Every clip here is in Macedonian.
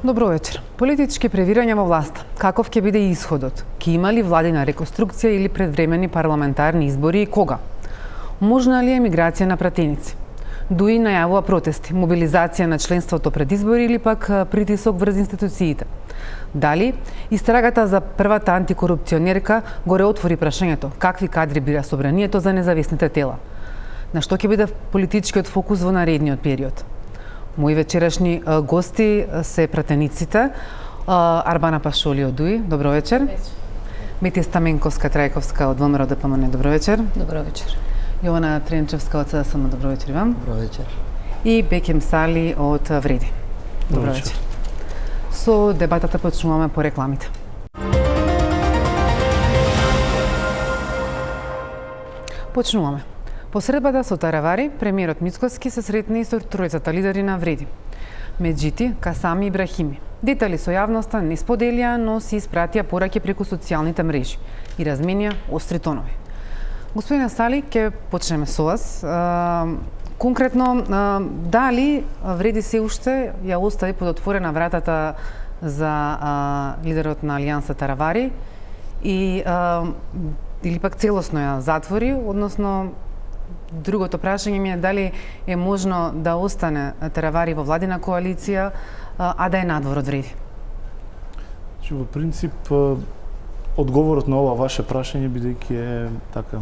Добро вечер. Политички превирања во власта. Каков ќе биде исходот? Ќе има ли владина реконструкција или предвремени парламентарни избори и кога? Можна ли е миграција на пратеници? Дуи најавува протести, мобилизација на членството пред избори или пак притисок врз институциите. Дали истрагата за првата антикорупционерка го реотвори прашањето какви кадри бира собранието за независните тела? На што ќе биде политичкиот фокус во наредниот период? Мои вечерашни гости се пратениците. Арбана Пашоли од ДУИ, добро вечер. Мети Стаменковска-Трајковска од ВМРО ДПМН, добро вечер. Добро вечер. Јована Тренчевска од СДСМ, добро вечер и вам. Добро вечер. И Бекем Сали од Вреди. Добро вечер. Со дебатата почнуваме по рекламите. Почнуваме. По средбата со Таравари, премиерот Мицкоски се сретна и со тројцата лидери на Вреди. Меджити, Касами и Ибрахими. Детали со јавноста не споделија, но си испратија пораки преку социјалните мрежи и разменија остри тонови. Господине Сали, ќе почнеме со вас. Конкретно, дали Вреди се уште ја остави под отворена вратата за лидерот на Алијанса Таравари или пак целосно ја затвори, односно другото прашање ми е дали е можно да остане Таравари во владина коалиција, а да е надвор од Вреди? Во принцип, одговорот на ова ваше прашање, бидејќи е така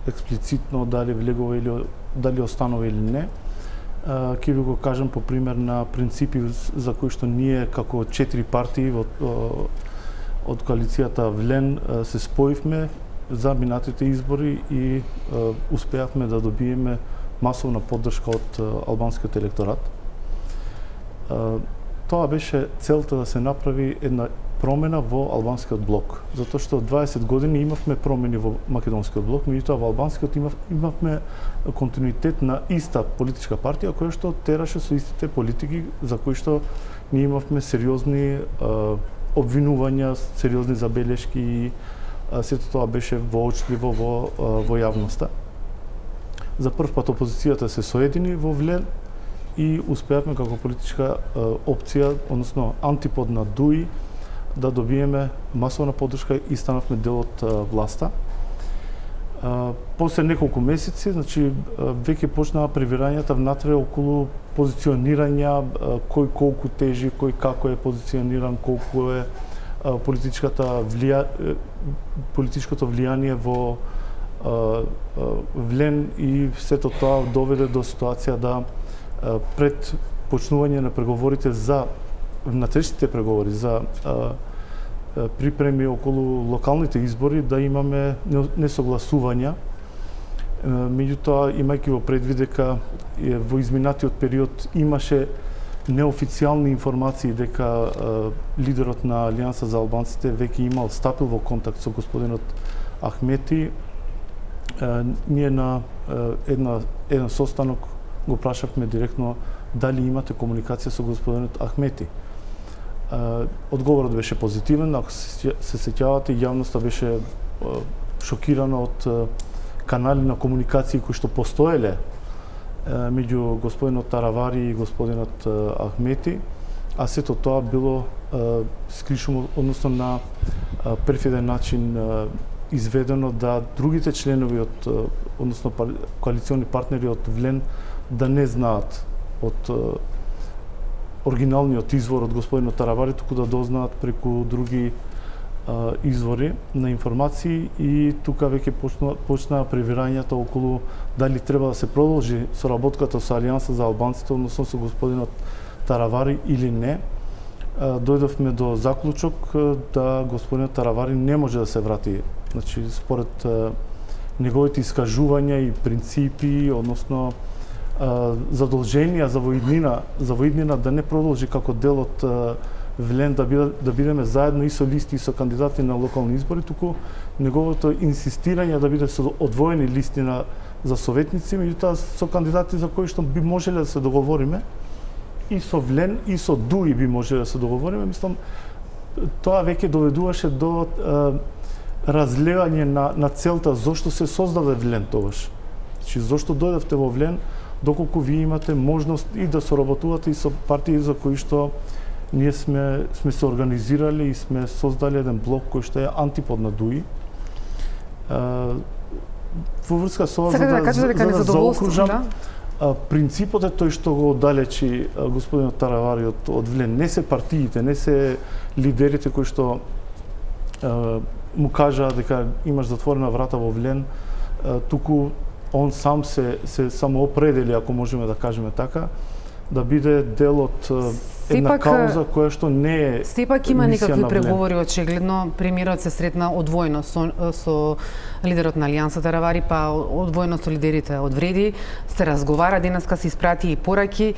експлицитно дали влегува или дали останува или не, ќе ви го кажам по пример на принципи за кои што ние како 4 партии од коалицијата Влен се споивме за минатите избори и успеавме да добиеме масовна поддршка од албанскиот електорат. Тоа беше целта да се направи една промена во албанскиот блок, затоа што 20 години имавме промени во македонскиот блок, меѓутоа во албанскиот имавме континуитет на иста политичка партија која што тераше со истите политики за кои што ние имавме сериозни обвинувања, сериозни забелешки и сето тоа беше воочливо во јавноста. За прв пат опозицијата се соедини во Влен и успеавме како политичка опција, односно антипод на ДУИ, да добиеме масовна поддршка и станавме дел од власта. После неколку месеци, значи, веќе почнаа превирањата внатре околу позиционирања, кој колку тежи, кој како е позициониран, колку е политичкото влијание во Влен и сето тоа доведе до ситуација да пред почнување на преговорите за внатрешните преговори за припреми околу локалните избори да имаме несогласувања. Меѓутоа, имајќи во предвид дека во изминатиот период имаше неофицијални информации дека лидерот на Алијанса за албанците веќе имал стапил во контакт со господинот Ахмети, ние на еден состанок го прашавме директно дали имате комуникација со господинот Ахмети. Одговорот беше позитивен, ако се сеќавате, јавноста беше шокирана од канали на комуникација кои што постоеле меѓу господинот Таравари и господинот Ахмети, а сето тоа било скришено, односно на перфиден начин изведено да другите членови од, односно коалициони партнери од Влен да не знаат од оригиналниот извор од господинот Таравари, туку да дознаат преку други извори на информации и тука веќе почнаа превирањата околу дали треба да се продолжи соработката со Алијанса за албанците, односно со господинот Таравари или не. Дојдовме до заклучок да господинот Таравари не може да се врати, значи според неговите искажувања и принципи, односно задолженија за воиднина да не продолжи како дел од Влен да бидеме заедно и со листи и со кандидати на локални избори, туку неговото инсистирање да биде со одвоени листи за советници, меѓутоа со кандидати за кои што би можеле да се договориме и со Влен и со ДУИ би можеле да се договориме. Мислам, тоа веќе доведуваше до разлегање на целта зошто се создаде Влен тогаш. Значи, зошто дојдовте во Влен, доколку ви имате можност и да соработувате и со партии за кои што ние сме се организирали и сме создали еден блок кој што е антипод на ДУИ. Во врска со за да заокружам, принципот е тој што го оддалечи господинот Таравари од Влен. Не се партиите, не се лидерите кои што му кажаа дека имаш затворена врата во Влен, туку он сам се самоопредели, ако можеме да кажеме така, да биде дел од една кауза која што не е. Сепак има некакви преговори, очигледно премиерот се сретна одвојно со лидерот на Алијанса Таравари, па одвојно со лидерите од Вреди. Се разговара, денеска се испрати и пораки,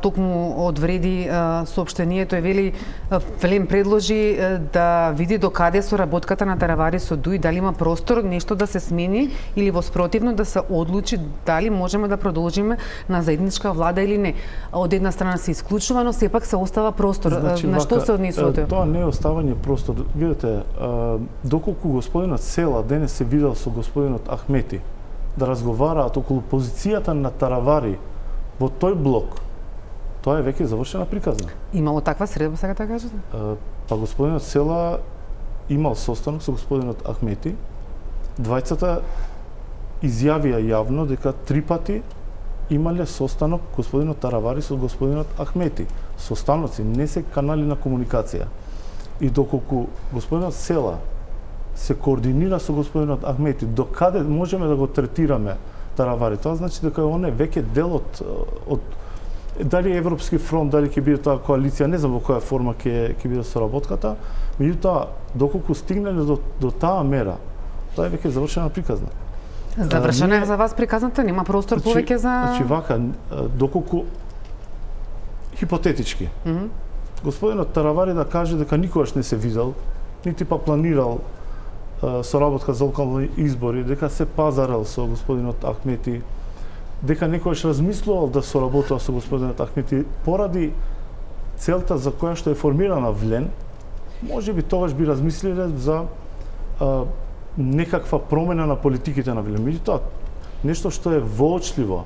токму од Вреди соопштението вели Влен предложи да види докаде со работката на Таравари со ДУИ, дали има простор нешто да се смени или во спротивно да се одлучи дали можеме да продолжиме на заедничка влада или не. Од една страна се исклучува, но сепак се остава простор. Значи, на што се однесува тоа? Тоа не е оставање простор. Видете, доколку господинот Села денес се видел со господинот Ахмети да разговараат околу позицијата на Таравари во тој блок, тоа е веќе завршена приказна. Имало таква средба, сакате да кажете? Па господинот Села имал состанок со господинот Ахмети. Двајцата изјавија јавно дека 3 пати имале состанок господинот Таравари со господинот Ахмети. Состаноци не се канали на комуникација. И доколку господинот Села се координира со господинот Ахмети, докаде можеме да го третираме Таравари, тоа значи дека он е веќе дел од дали Европски фронт, дали ќе биде тоа коалиција, не знам во која форма ќе биде соработката, меѓутоа доколку стигнале до таа мера, тоа е веќе завршена приказна. Завршена е за вас приказната, нема простор повеќе за... Значи вака, доколку хипотетички, господинот Таравари да каже дека никогаш не се видел, нити па планирал соработка за локални избори, дека се пазарел со господинот Ахмети, дека некојаш размислувал да соработува со господинот Ахмети поради целта за која што е формирана Влен, можеби тогаш би размислиле за некаква промена на политиките на Влен. Меѓутоа, нешто што е воочливо,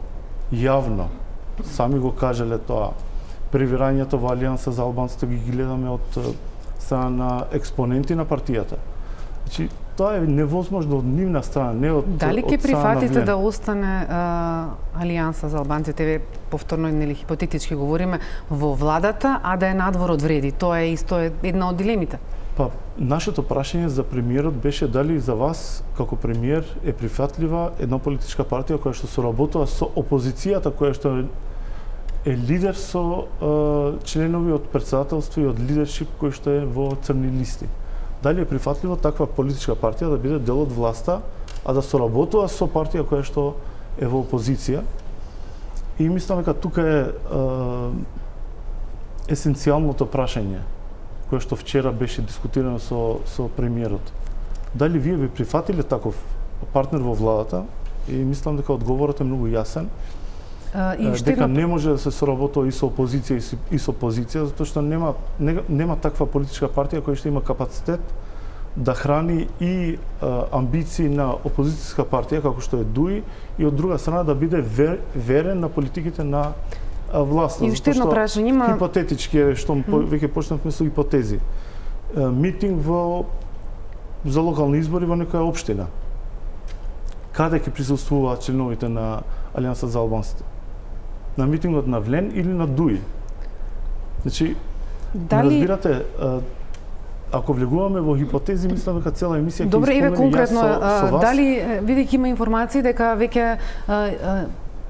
јавно, сами го кажале тоа, превирањето во Алијанса за албанците ги гледаме од страна на експоненти на партијата. Значи, тоа е невозможно од нивна страна, не од дали ќе прифатите да остане Алијанса за албанците, повторно нели хипотетички говориме, во владата, а да е надвор од Вреди? Тоа е исто една од дилемите. Па, нашето прашање за премиерот беше дали за вас, како премиер, е прифатлива една политичка партија која што соработува со опозицијата, која што е лидер со членови од председателство и од лидершип кој што е во црни листи. Дали е прифатливо таква политичка партија да биде дел од власта, а да соработува со партија која што е во опозиција? И мислам дека тука е есенцијалното прашање кое што вчера беше дискутирано со премиерот. Дали вие би прифатиле таков партнер во владата? И мислам дека одговорот е многу јасен. Дека не може да се соработува и со опозиција и со позиција, затоа што нема таква политичка партија која што има капацитет да храни и амбиции на опозицијска партија како што е ДУИ и од друга страна да биде верен на политиките на власта. И уште едно прашање има хипотетички е што веќе почнавме со хипотези. Митинг за локални избори во некоја општина. Каде ќе присуствуваат членовите на Алијанса за албанците? На митингот на Влен или на ДУИ? Значи, разбирате, ако влегуваме во хипотези, мислам дека цела емисија ќе исполнени јас со вас. Дали, видејќи има информации дека веќе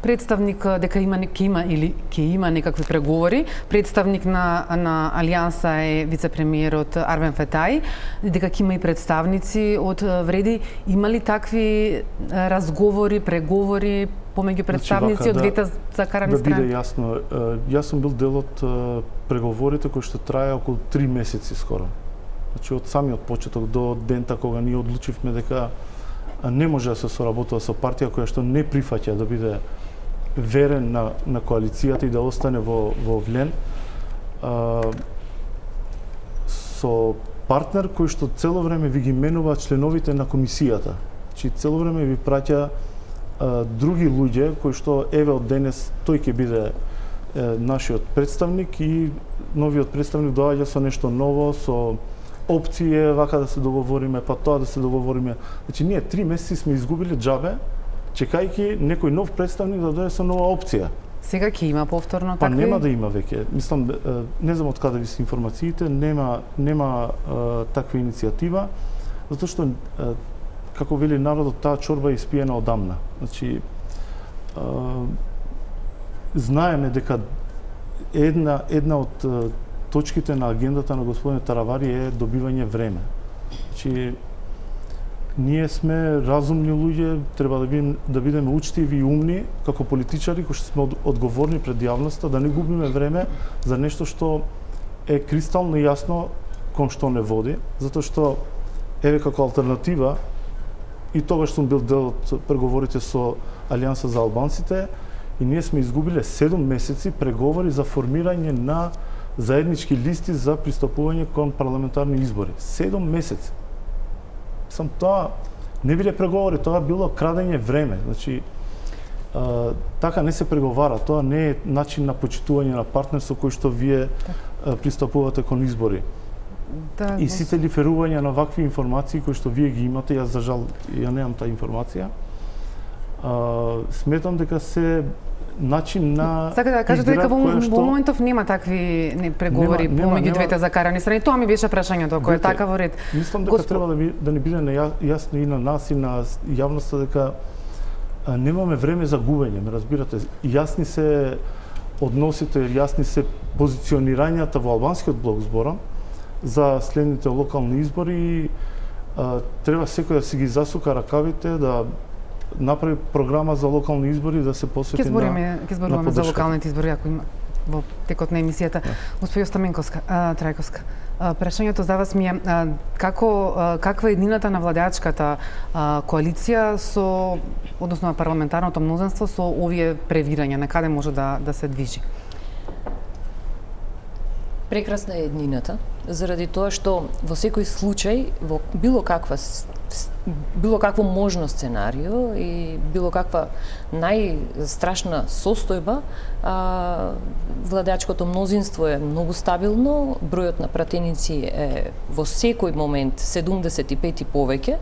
представник дека ќе има некакви преговори, представник на Алијанса е вице-премиерот Арвен Фетај, дека ќе има и представници од Вреди. Има ли такви разговори, преговори помеѓу представници од двете закарани страни? Да биде јасно, јас сум бил дел од преговорите кои што трае околу 3 месеци скоро. Значи од самиот почеток до дента кога ние одлучивме дека не може да се соработува со партија која што не прифаќа да биде верен на коалицијата и да остане во Влен, со партнер кој што цело време ви ги менува членовите на комисијата. Значи цело време ви праќа други луѓе кои што еве од денес тој ќе биде нашиот представник и новиот представник доаѓа со нешто ново, со опции, вака да се договориме, па тоа да се договориме. Значи ние 3 месеци сме изгубили џабе, чекајќи некој нов представник да дојде со нова опција. Сега ќе има повторно Па такви? нема да има веќе. Мислам, не знам од каде ви се информациите, нема таква иницијатива, затоа што како вели народот, таа чорба е испиена одамна. Значи знаеме дека една од точките на агендата на господин Таравари е добивање време. Значи ние сме разумни луѓе, треба да бидеме учтиви и умни како политичари кои што сме одговорни пред јавноста, да не губиме време за нешто што е кристално јасно кон што не води, затоа што еве како алтернатива и тогаш сум бил дел од преговорите со Алијанса за албанците и ние сме изгубиле 7 месеци преговори за формирање на заеднички листи за пристапување кон парламентарни избори. 7 месеци. Сам тоа не биле преговори, тоа било крадење време. Значи така не се преговара, тоа не е начин на почитување на партнерство кој што вие пристапувате кон избори. Да, и сите лиферувања на вакви информации кои што вие ги имате, јас за жал ја немам таа информација. Сметам дека се начин на Сака да кажете дека во моментов нема такви преговори помеѓу двете закарани страни. Тоа ми беше прашањето, кој е така во ред. Мислам дека треба да ни биде јасно и на нас и на јавноста дека немаме време за губење, ме разбирате. Јасни се односите, јасни се позиционирањата во албанскиот блок, зборам, за следните локални избори и треба секој да си ги засука ракавите, да направи програма за локални избори, да се посвети на Ќе зборуваме за локалните избори ако има во текот на емисијата. Господјо Стаменковска, Трајковска, прашањето за вас ми е каква е еднината на владеачката коалиција со, односно на парламентарното мнозинство со овие превирања, на каде може да се движи? Прекрасна е еднината, заради тоа што во секој случај, во било какво можно сценарио и било каква најстрашна состојба, владеачкото мнозинство е многу стабилно, бројот на пратеници е во секој момент 75 и повеќе,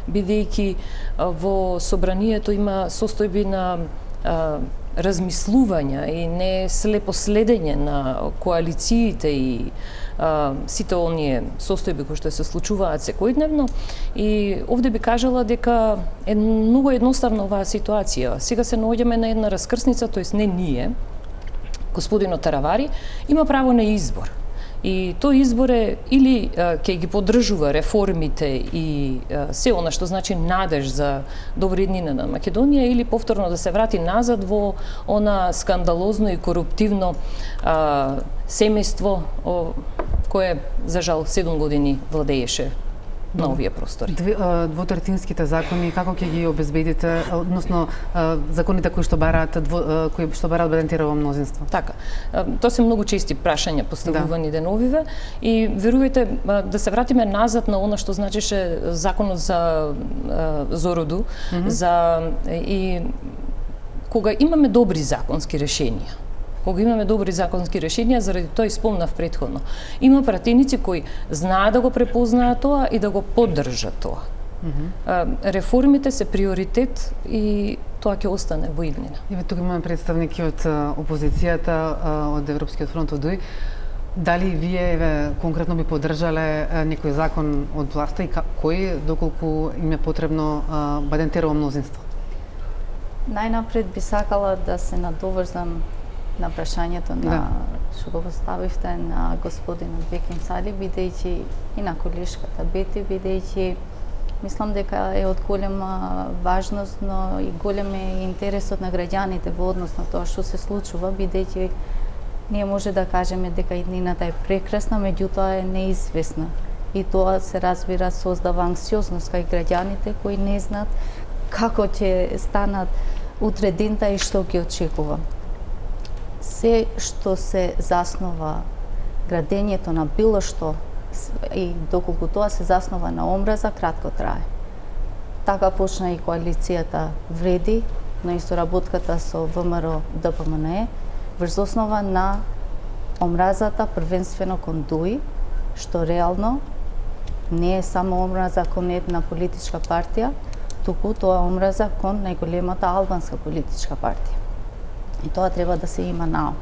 бидејќи во собранието има состојби на размислувања и не слепо следење на коалициите и сите оние состојби кои што се случуваат секојдневно. И овде би кажала дека е многу едноставна оваа ситуација. Сега се наоѓаме на една раскрсница, тоест не ние, господинот Таравари има право на избор. И тој избор е или ќе ги поддржува реформите и се она што значи надеж за добра иднина на Македонија, или повторно да се врати назад во она скандалозно и коруптивно семејство кое за жал 7 години владееше на овие простори. Двотретинските закони како ќе ги обезбедите, односно законите кои што бараат бадентерово мнозинство? Така. Тоа се многу чести прашања поставувани деновиве и верувајте да се вратиме назад на она што значеше законот за Зороду, и кога имаме добри законски решенија. Кога имаме добри законски решенија, заради тоа и спомнав претходно. Има пратеници кои знаат да го препознаат тоа и да го поддржат тоа. Реформите се приоритет и тоа ќе остане во иднина. Еве тука имаме представники од опозицијата, од Европскиот фронт од ДУИ. Дали вие конкретно би поддржале некој закон од власта и кој, доколку им е потребно бадентерово мнозинство? Најнапред би сакала да се надоврзам на прашањето на што го поставивте на господинот Бекин Сали, бидејќи и на колешката Бети, бидејќи мислам дека е од голема важност, но и голем е интересот на граѓаните во однос на тоа што се случува, бидејќи ние може да кажеме дека иднината е прекрасна, меѓутоа е неизвестна. И тоа се разбира создава анксиозност кај граѓаните кои не знаат како ќе станат утре дента и што ќе очекува. Се што се заснова градењето на било што и доколку тоа се заснова на омраза, кратко трае. Така почна и коалицијата Вреди, но и соработката со ВМРО ДПМНЕ, врз основа на омразата првенствено кон ДУИ, што реално не е само омраза кон една политичка партија, туку тоа е омраза кон најголемата албанска политичка партија. И тоа треба да се има на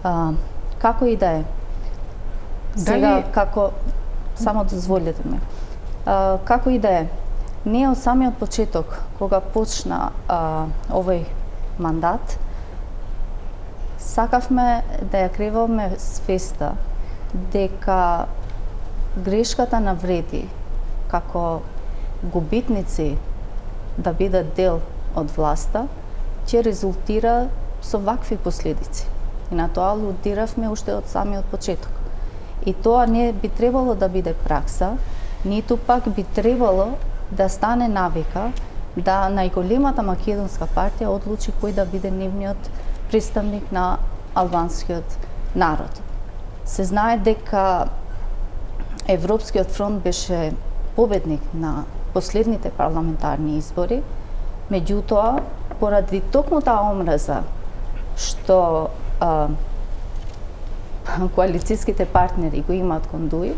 ум. Како и да е. Сега, како... Само дозволете ме. Како и да е. Ние од самиот почеток, кога почна овој мандат, сакавме да ја креваме свеста дека грешката на Вреди како губитници да бидат дел од власта ќе резултира со вакви последици. И на тоа алудиравме уште од самиот почеток. И тоа не би требало да биде пракса, ниту пак би требало да стане навика да најголемата македонска партија одлучи кој да биде нивниот представник на албанскиот народ. Се знае дека Европскиот фронт беше победник на последните парламентарни избори, меѓутоа, поради токму таа омраза што коалицијските партнери го имаат кон ДУИ,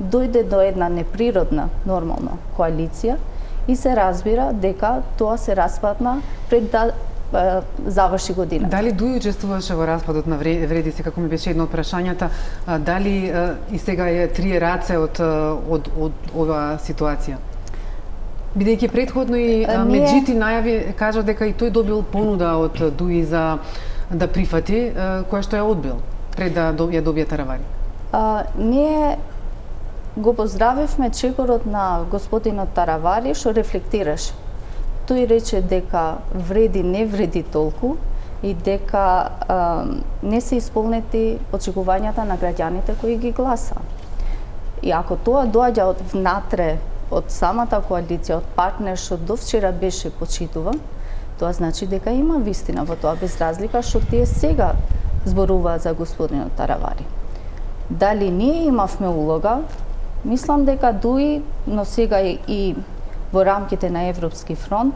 дојде до една неприродна, нормална коалиција и се разбира дека тоа се распадна пред да заврши година. Дали ДУИ учествуваше во распадот на Вреди, се како ми беше едно од прашањата, дали и сега е трие раце од оваа ситуација? Бидејќи претходно и Меджити најави, кажа дека и тој добил понуда од ДУИ за да прифати, која што ја одбил пред да ја добие Таравари. Ние го поздравивме чекорот на господинот Таравари што рефлектираше. Тој рече дека Вреди не вреди толку и дека не се исполнети очекувањата на граѓаните кои ги гласа. И ако тоа доаѓа од внатре, од самата коалиција, од партнер што до вчера беше почитуван, тоа значи дека има вистина во тоа, без разлика што тие сега зборуваат за господинот Таравари. Дали ние имавме улога? Мислам дека ДУИ, но сега и во рамките на Европски фронт,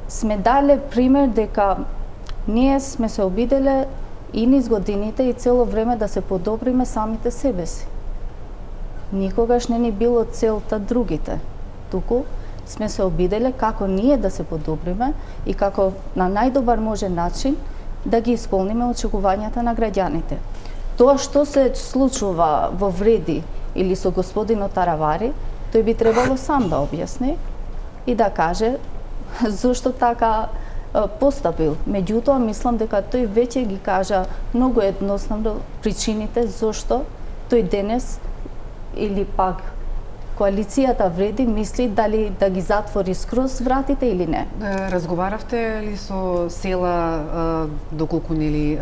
сме дале пример дека ние сме се обиделе и низ годините и цело време да се подобриме самите себе си. Никогаш не ни било целта другите, туку сме се обиделе како ние да се подобриме и како на најдобар можен начин да ги исполниме очекувањата на граѓаните. Тоа што се случува во Вреди или со господинот Таравари, тој би требало сам да објасни и да каже зошто така постапил. Меѓутоа, мислам дека тој веќе ги кажа многу едноставно причините зошто тој денес или пак коалицијата Вреди мисли дали да ги затвори скроз вратите или не. Разговаравте ли со села доколку нели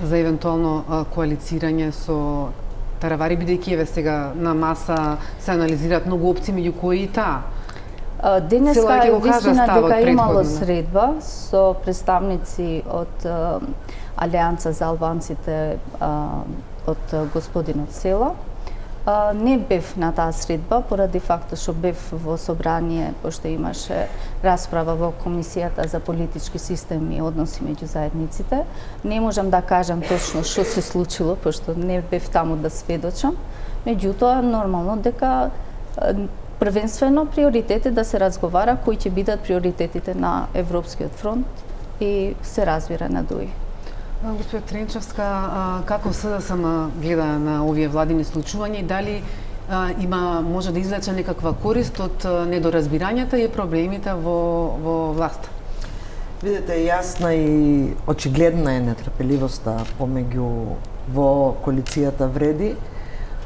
за евентуално коалицирање со Таравари, бидејќи еве сега на маса се анализираат многу опции, меѓу кои и таа? Денеска е вистина дека имало средба со представници од Алијанса за албанците од господинот Села. Не бев на таа средба поради фактот што бев во собрание, пошто имаше расправа во Комисијата за политички систем и односи меѓу заедниците. Не можам да кажам точно што се случило, пошто не бев таму да сведочам. Меѓутоа, нормално дека првенствено приоритет е да се разговара кои ќе бидат приоритетите на Европскиот фронт и се разбира на ДУИ. Госпоѓа Тренчевска, како СДСМ гледа на овие владини случувања и дали може да извлече некаква корист од недоразбирањата и проблемите во власта? Видете, јасна и очигледна е нетрпеливоста помеѓу во коалицијата Вреди.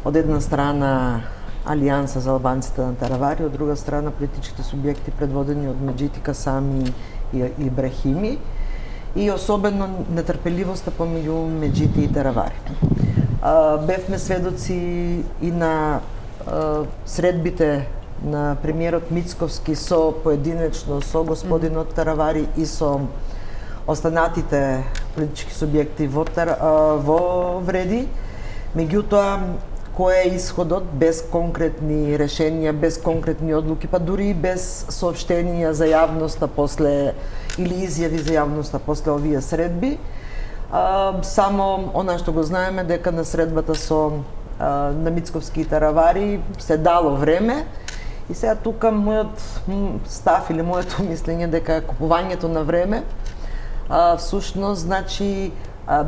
Од една страна Алијанса за албанците на Таравари, од друга страна политичките субјекти предводени од Меджити, Касами и Ибрахими, и особено нетрпеливоста помеѓу Меджити и Таравари. Бевме сведоци и на средбите на премиерот Мицковски со поединечно со господинот Таравари и со останатите политички субјекти во Вреди. Меѓутоа, кој е исходот без конкретни решенија, без конкретни одлуки, па дури и без соопштенија за јавноста после или изјави за јавноста после овие средби. Само она што го знаеме дека на средбата со на Мицковски и Таравари се дало време. И сега тука мојот став или моето мислење дека купувањето на време всушност значи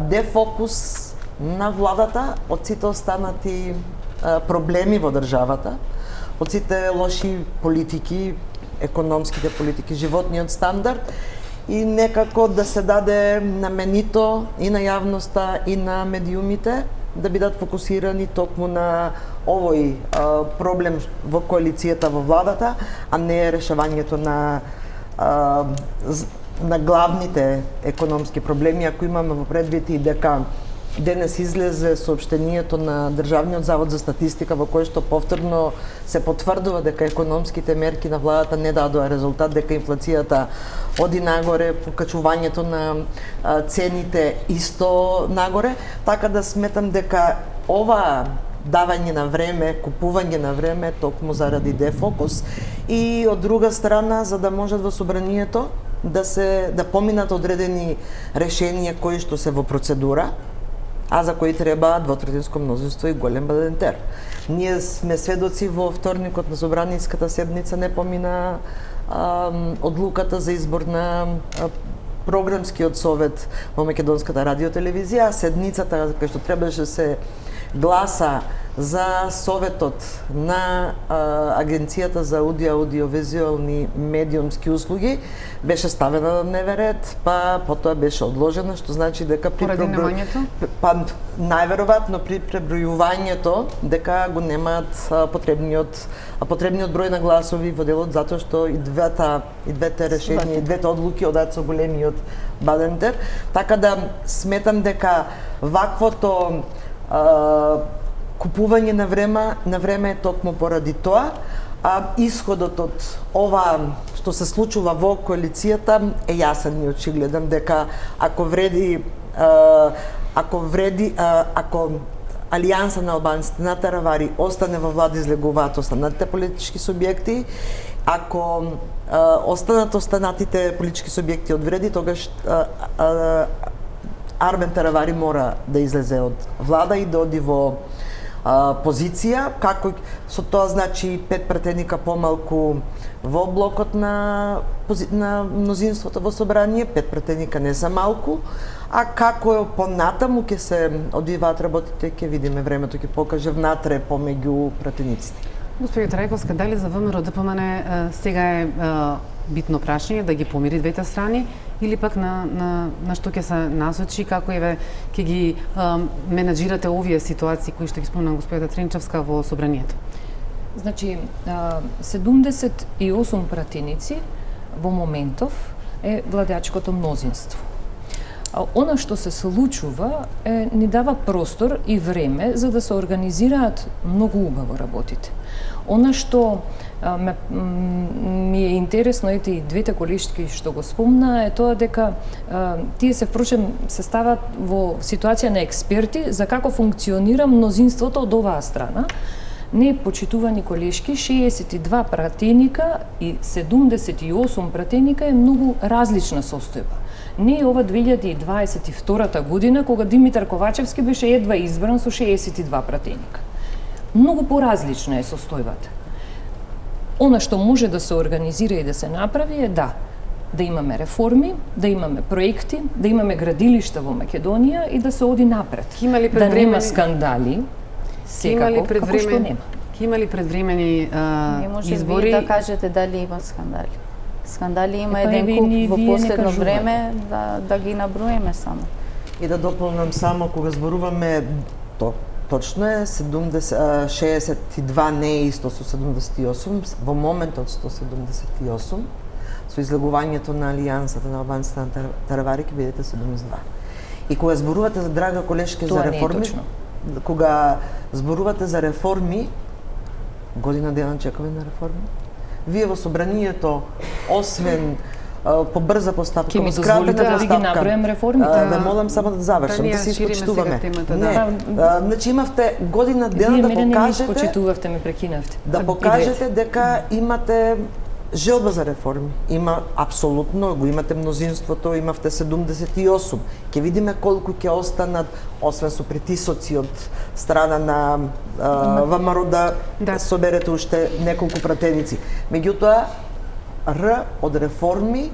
дефокус на владата од сите останати проблеми во државата, од сите лоши политики, економските политики, животниот стандард и некако да се даде наменито и на јавноста и на медиумите да бидат фокусирани токму на овој проблем во коалицијата во владата, а не решавањето на главните економски проблеми. Ако имаме во предвид и дека денес излезе соопштението на Државниот завод за статистика во кој што повторно се потврдува дека економските мерки на владата не дадоа резултат, дека инфлацијата оди нагоре, покачувањето на цените исто нагоре, така да сметам дека ова давање на време, купување на време токму заради дефокус и од друга страна за да можат во собранието да поминат одредени решенија кои што се во процедура, а за кои треба двотретинско мнозинство и голем бадентер. Ние сме сведоци во вторникот на собраниската седница не помина одлуката за избор на програмскиот совет во Македонската радиотелевизија, седницата кај што требаше се гласа за советот на Агенцијата за аудиовизуелни медиумски услуги беше ставена на дневен ред, па потоа беше одложена, што значи дека при најверојатно при пребројувањето дека го немаат потребниот број на гласови во делот затоа што и двете решенија, и двете одлуки одат со големиот бадентер, така да сметам дека ваквото купување на време е токму поради тоа, а исходот од ова што се случува во коалицијата е јасен и очигледен дека ако Алијанса на албанците на Таравари остане во влада, излегуваат останатите политички субјекти, ако останат останатите политички субјекти од вреди, тогаш Армен Таравари мора да излезе од влада и да оди во позиција, како со тоа значи 5 пратеника помалку во блокот на мнозинството во собрание, 5 пратеника не за малку, а како понатаму ќе се одвиваат работите, ќе видиме, времето ќе покаже внатре помеѓу пратениците. Господиот Трајковска, дали за ВМРО ДПМН сега е битно прашање да ги помири двете страни или пак на што ќе се насочи, како ќе ги менаџирате овие ситуации кои што ги спомна господиот Тренчевска во собранието? Значи, 78 пратеници во моментов е владеачкото мнозинство. Она што се случува ни дава простор и време за да се организираат многу убаво работите. Она што ми е интересно, ете и двете колешки што го спомна, е тоа дека тие се впрочем се стават во ситуација на експерти за како функционира мнозинството од оваа страна. Не почитувани колешки, 62 пратеника и 78 пратеника е многу различна состојба. Не е ова 2022 година, кога Димитар Ковачевски беше едва избран со 62 пратеника. Многу поразлична е состојбата. Она што може да се организира и да се направи е да имаме реформи, да имаме проекти, да имаме градилишта во Македонија и да се оди напред. Да нема скандали, секако, како што нема. Има ли предвремени избори? Може вие да кажете дали има скандали. Скандали има еден куп во последно време, да ги наброиме само. И да дополнам само, кога зборуваме, точно е, 62 не е исто со 78, во моментот 178, со излегувањето на Алијансата на албанците на Таравари ќе бидете 72. И кога зборувате за драга колешке за реформи, кога зборувате за реформи, година дена чекаме на реформи. Вие во собранието, освен по брза постапка, Ке ми по скрапена дозволите да ви ги постапка. набројам реформите? Ве молам само да завршам, ние да се шириме испочитуваме. сега темата, Не, значи имавте година дена Вие да мене не ми покажете, испочитувавте, ме прекинавте. да покажете дека имате желба за реформи. Има апсолутно, го имате мнозинството, имавте 78. Ќе видиме колку ќе останат, освен со притисоци од страна на ВМРО да соберете уште неколку пратеници. Меѓутоа, од реформи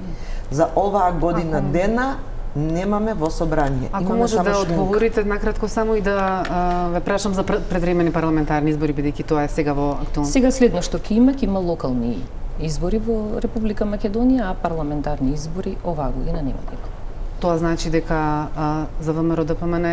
за оваа година дена немаме во собрание. Ако Имаме може само да шминка. одговорите накратко само и да ве прашам за предвремени парламентарни избори, бидејќи тоа е сега во актуално. Сега следно што ќе има локални избори во Република Македонија, а парламентарни избори оваа година нема да има. Тоа значи дека за ВМРО ДПМН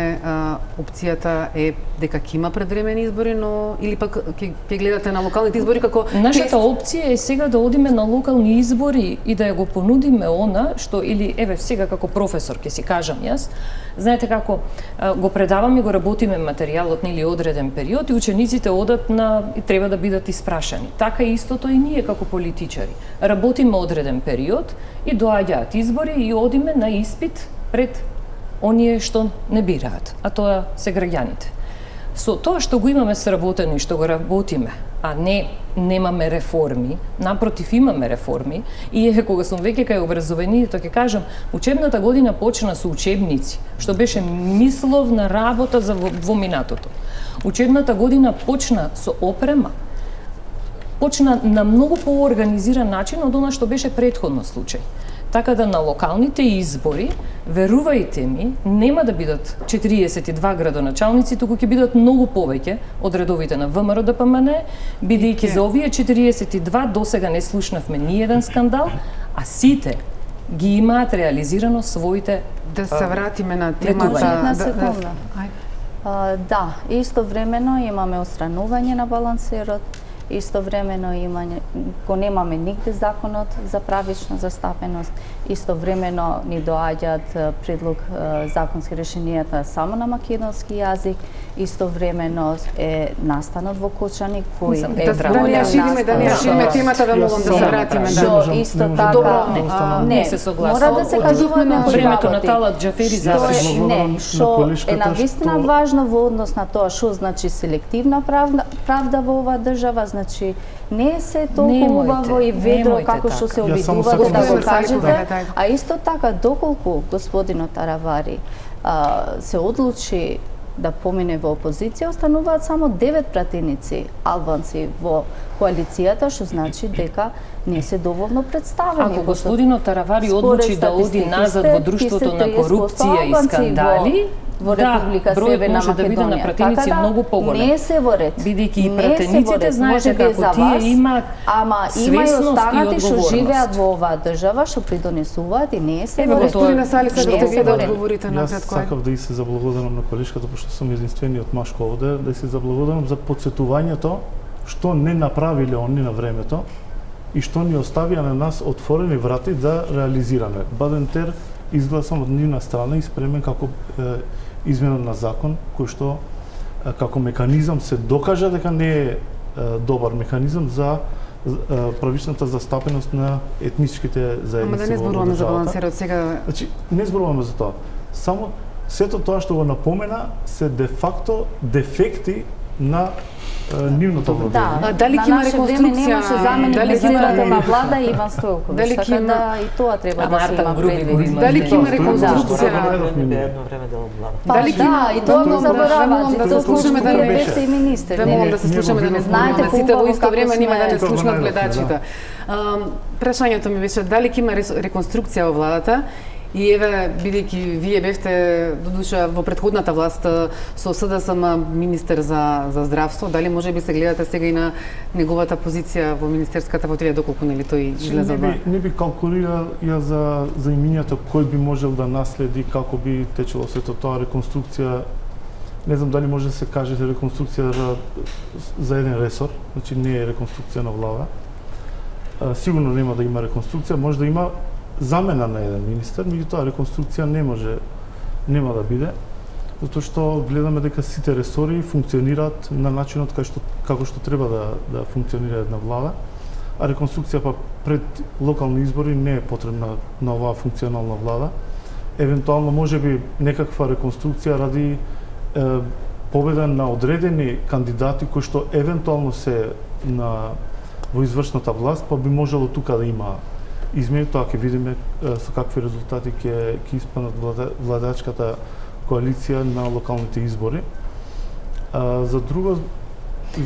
опцијата е дека ќе има предвремени избори, но или пак ќе гледате на локалните избори како Нашата опција е сега да одиме на локални избори и да ја го понудиме она што или еве сега како професор ќе си кажам јас, знаете како го предаваме и го работиме материјалот нели одреден период и учениците одат и треба да бидат испрашани. Така истото и ние како политичари. Работиме одреден период и доаѓаат избори и одиме на испит пред оние што не бираат, а тоа се граѓаните. Со тоа што го имаме сработено и што го работиме, а немаме реформи, напротив имаме реформи, и еве кога сум веќе кај образованието ќе кажам, учебната година почна со учебници, што беше мисловна работа за во минатото. Учебната година почна со опрема, почна на многу поорганизиран начин од она што беше претходно случај. Така да на локалните избори, верувајте ми, нема да бидат 42 градоначалници, туку ќе бидат многу повеќе од редовите на ВМРО ДПМН, бидејќи за овие 42 досега не слушнавме ни еден скандал, а сите ги имаат реализирано своите да се вратиме на темата. Една секунда. Да, истовремено имаме отстранување на балансерот, истовремено го немаме нигде законот за правична застапеност, истовремено ни доаѓаат предлог законски решенијата само на македонски јазик, истовремено е настанот во Кочани кој е да не ја шириме темата, да молам да се вратиме. Што исто така не се согласувам. Мора да се кажува на времето на Талат Џафери заврши. Не, што е навистина важно во однос на тоа што значи селективна правда во оваа држава, значи не се толку убаво и ведро како што се обидувате да го кажете, а исто така доколку господинот Таравари се одлучи да помине во опозиција, остануваат само 9 пратеници албанци во коалицијата, што значи дека не се доволно представени. Ако господинот Таравари одлучи да оди назад во друштвото на корупција и скандали, во Република Северна може да биде на пратеници така многу поголем. Не се во ред. Бидејќи и пратениците знаете како тие имаат има и останати што живеат во оваа држава, што придонесуваат и не се во ред. Господина Салиса, да вие да одговорите на кратко. Јас сакав да и се заблагодарам на колешката, пошто сум единствениот машко овде, да се заблагодарам за потсетувањето што не направиле они на времето и што ни оставија на нас отворени врати да реализираме. Бадентер изгласам од нивна страна и спремен како измена на закон, кој што како механизам се докажа дека не е добар механизам за правичната застапеност на етничките заедници. Ама да не зборуваме за балансерот сега. Значи, не зборуваме за тоа. Само сето тоа што го напомена се де факто дефекти на нивното владење. Да, дали ќе има реконструкција? Немаше заменик председател на влада Иван Стојковиќ. Дали ќе има и тоа треба да се има предвид. Дали ќе има реконструкција? Дали ќе има и тоа го заборавате. Да се слушаме да не беше и министер. Да молам да се слушаме да не знаете сите во исто време нема да не слушнат гледачите. Прашањето ми беше дали ќе има реконструкција во владата. И еве, бидејќи вие бевте додуша во претходната власт со СДСМ министер за здравство, дали може би се гледате сега и на неговата позиција во министерската фотелија доколку нели тој излезе во? Не би калкулира ја за имињето кој би можел да наследи, како би течело сето тоа реконструкција. Не знам дали може да се каже реконструкција за еден ресор, значи не е реконструкција на влада. Сигурно нема да има реконструкција, може да има замена на еден министер, меѓутоа реконструкција нема да биде, затоа што гледаме дека сите ресори функционираат на начинот како што треба да функционира една влада. а реконструкција па пред локални избори не е потребна на оваа функционална влада. Евентуално можеби некаква реконструкција ради победа на одредени кандидати кои што евентуално се во извршната власт, па би можело тука да има измени, тоа ќе видиме со какви резултати ќе испаднат владачката коалиција на локалните избори. За друго,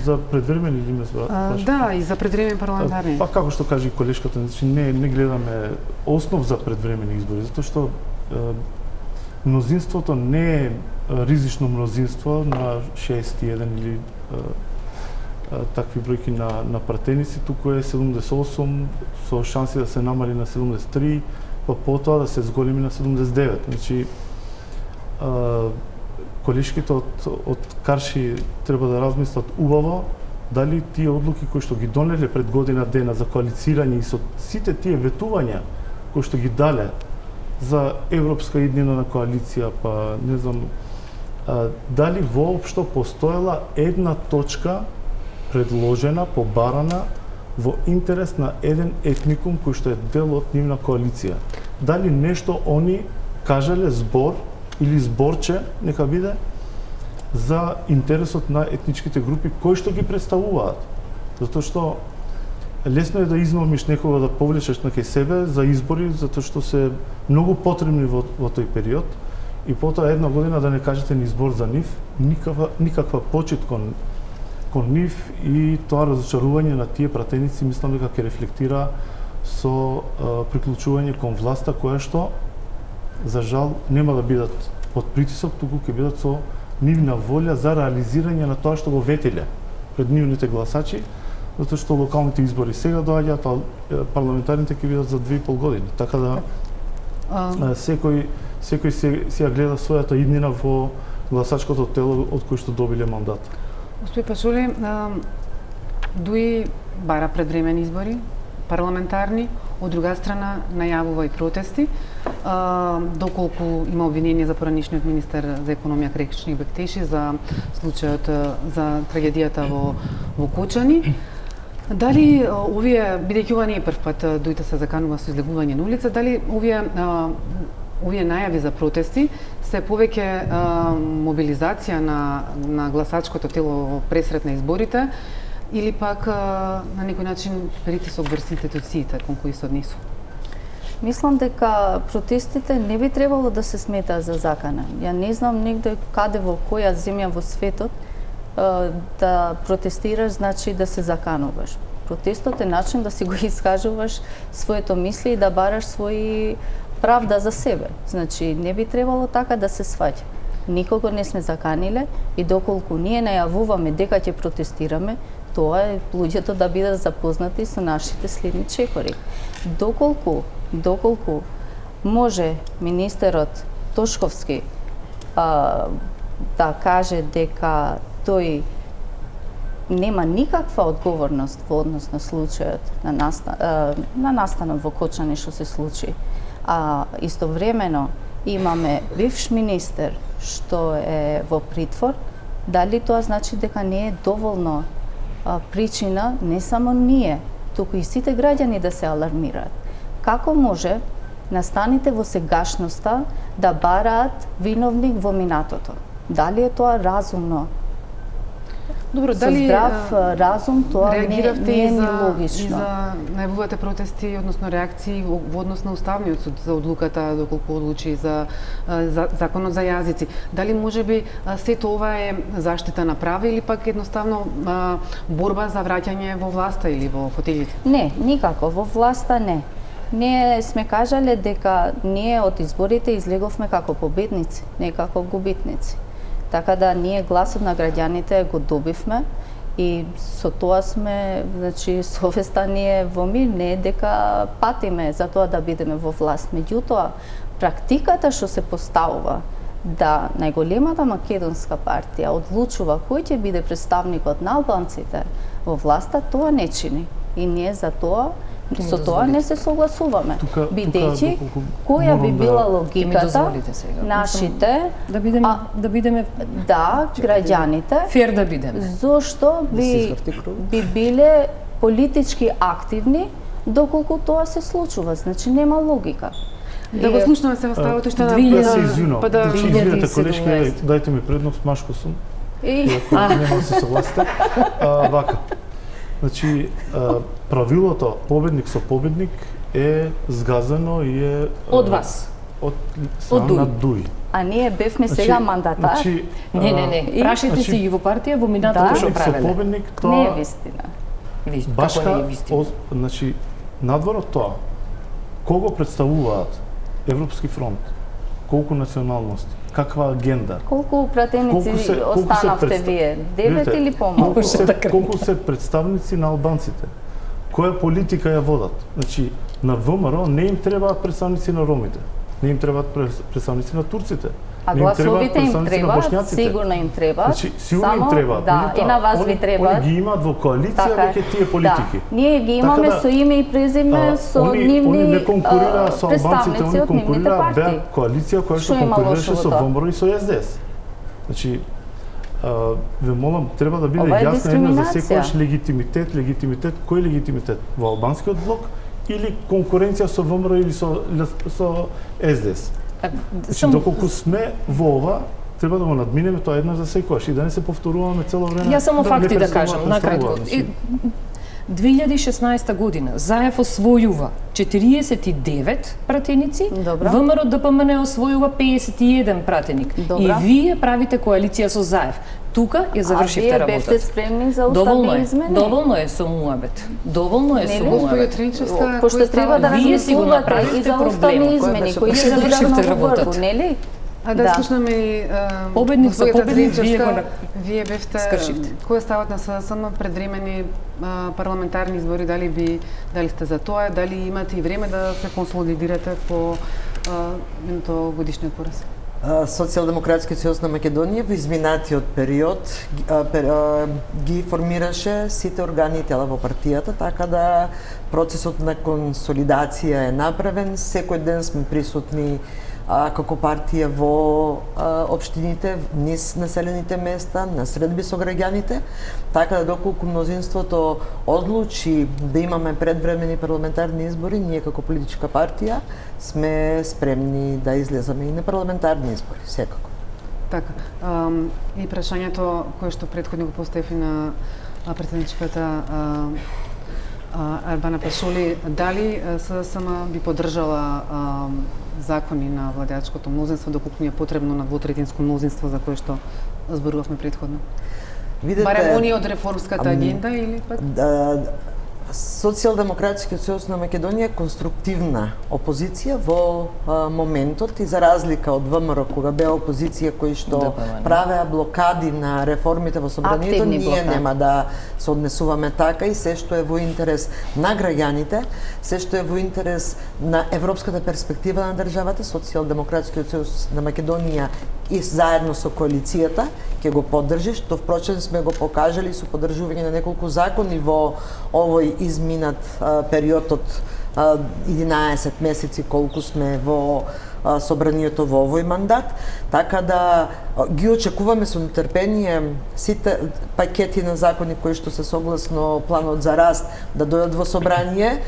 за предвремени или ме збрат? Да, и за предвремени парламентарни. Па како што кажи колешката, значи не гледаме основ за предвремени избори, затоа што мнозинството не е ризично мнозинство на 61 или такви бројки на пратеници, туку е 78 со шанси да се намали на 73, па потоа да се зголеми на 79. Значи колешките од Карши треба да размислат убаво дали тие одлуки кои што ги донеле пред година дена за коалицирање и со сите тие ветувања кои што ги дале за европска иднина на коалиција, па не знам дали воопшто постоела една точка предложена, побарана во интерес на еден етникум кој што е дел од нивна коалиција. Дали нешто они кажале збор или зборче, нека биде, за интересот на етничките групи кои што ги представуваат. Затоа што лесно е да измамиш некога да повлечеш на кај себе за избори, затоа што се многу потребни во тој период, и потоа една година да не кажете ни збор за нив, никаква почит кон нив, и тоа разочарување на тие пратеници мислам дека ќе рефлектира со приклучување кон власта која што за жал нема да бидат под притисок, туку ќе бидат со нивна волја за реализирање на тоа што го ветеле пред нивните гласачи, затоа што локалните избори сега доаѓаат, а парламентарните ќе бидат за 2,5 години. Така да секој сега гледа својата иднина во гласачкото тело од кој што добиле мандат. Господин Пашоли, ДУИ бара предвремени избори, парламентарни, од друга страна најавува и протести, доколку има обвинение за поранишниот министер за економија Кречник Бектеши за случајот за трагедијата во Кочани. Дали овие, бидејќи ова не е прв пат ДУИ се заканува со излегување на улица, дали овие најави за протести се повеќе мобилизација на гласачкото тело пресрет на изборите, или пак на некој начин притисок врз институциите кон кои се однесува? Мислам дека протестите не би требало да се сметаат за закана. Ја не знам негде каде во која земја во светот да протестираш значи да се закануваш. Протестот е начин да си го искажуваш своето мисли и да бараш своји правда за себе. Значи не би требало така да се сваќа. Никого не сме заканиле и доколку ние најавуваме дека ќе протестираме, тоа е луѓето да бидат запознати со нашите следни чекори. Доколку може министерот Тошковски да каже дека тој нема никаква одговорност во однос на случајот на настанот во Кочани што се случи, а истовремено имаме бивш министер што е во притвор, дали тоа значи дека не е доволно причина не само ние, туку и сите граѓани да се алармираат? Како може настаните во сегашноста да бараат виновник во минатото? Дали е тоа разумно? Добро, Со дали здрав разум тоа не е ни логично. И за најавувате протести, односно реакции во однос на Уставниот суд за одлуката доколку одлучи за законот за јазици. Дали можеби сето ова е заштита на права или пак едноставно борба за враќање во власта или во фотелите? Не, никако, во власта не. Ние сме кажале дека ние од изборите излеговме како победници, не како губитници. Така да ние гласот на граѓаните го добивме и со тоа сме, значи, совеста ни е во мир, не е дека патиме за тоа да бидеме во власт. Меѓутоа, практиката што се поставува да најголемата македонска партија одлучува кој ќе биде представникот на албанците во власта, тоа не чини. И ние за тоа со тоа не се согласуваме. Бидејќи која би била логиката нашите да бидеме граѓаните фер да бидеме. Зошто би биле политички активни доколку тоа се случува. Значи нема логика. Да го слушнаме се во ставото што Јас се извинувам. па да Значи, извинете колешки, дајте ми предност, машко сум. Иако нема да се согласите. Вака. Значи, правилото победник со победник е згазено и е Од вас. од Дуј. Дуј. А ние бевме сега мандатар. Значи, Не. Прашајте си ги во партија во минатото што победник со правеле. победник Не е тоа вистина. Како не е вистина? значи надвор од тоа кого представуваат Европски фронт, колку националности, каква агенда, Колку пратеници останавте вие? 9 или помалку? колку се представници на албанците, која политика ја водат. Значи, на ВМРО не им требаат представници на ромите, не им требаат представници на турците, А не им требаат гласовите им представници на требаат, бошњаците. сигурно им требаат. Значи, сигурно им требаат. Да, и на вас ви требаат. Они ги имаат во коалиција Така е. веќе тие политики. Да. Ние ги имаме Така да, со име и презиме, со Они нивни не конкурираа со албанците, представници они од нивните конкурираа, партии. беа коалиција која што Што има конкурираше лошо со во тоа? ВМРО и со СДС. Значи, ве молам, треба да биде Ова е јасно едно за дискриминација. секојаш легитимитет, кој легитимитет? Во албанскиот блок или конкуренција со ВМРО или со СДС? Значи, доколку сме во ова, треба да го надминеме тоа еднаш за секојаш и да не се повторуваме цело време. Јас само факти да непрестанно кажам, накратко. значи. 2016 година Заев освојува 49 пратеници, Добро. ВМРО ДПМН освојува 51 пратеник. Добро. И вие правите коалиција со Заев. Тука ја завршивте А вие бевте работата. спремни за Доволно уставни е. измени? Доволно е со муабет. Доволно е со Нели? Господи муабет. Тринчевска, Пошто треба да Вие си го размислувате направивте и за проблемот. уставни измени беше кои се завршивте доведат на работата. врву, нели? А да, Да. слушнаме и Победник со господица победник, вие Тринчевска, го вие бевте скршивте. кој е ставот на СДСМ пред времени парламентарни избори, дали сте за тоа, дали имате и време да се консолидирате по годишниот пораз? Социјалдемократскиот сојуз на Македонија во изминатиот период ги формираше сите органи и тела во партијата, така да процесот на консолидација е направен. Секој ден сме присутни како партија во општините, низ населените места, на средби со граѓаните, така да доколку мнозинството одлучи да имаме предвремени парламентарни избори, ние како политичка партија сме спремни да излеземе и на парламентарни избори, секако. Така. И прашањето кое што претходно го постави на претседничката Албана Пашоли, дали СДСМ би поддржала закони на владеачкото мнозинство доколку ни е потребно на двотретинско мнозинство за кое што зборувавме претходно? Барем оние од реформската агенда или пак? Социјалдемократскиот сојуз на Македонија е конструктивна опозиција во моментот и за разлика од ВМРО кога беа опозиција кои што правеа блокади на реформите во собранието, Активни ние блокади. нема да се однесуваме така и се што е во интерес на граѓаните, се што е во интерес на европската перспектива на државата, Социјалдемократскиот сојуз на Македонија и заедно со коалицијата ќе го поддржи, што впрочем сме го покажали со поддржување на неколку закони во овој изминат период од 11 месеци колку сме во собранието во овој мандат, така да ги очекуваме со нетрпение сите пакети на закони кои што се согласно планот за раст да дојдат во собрание.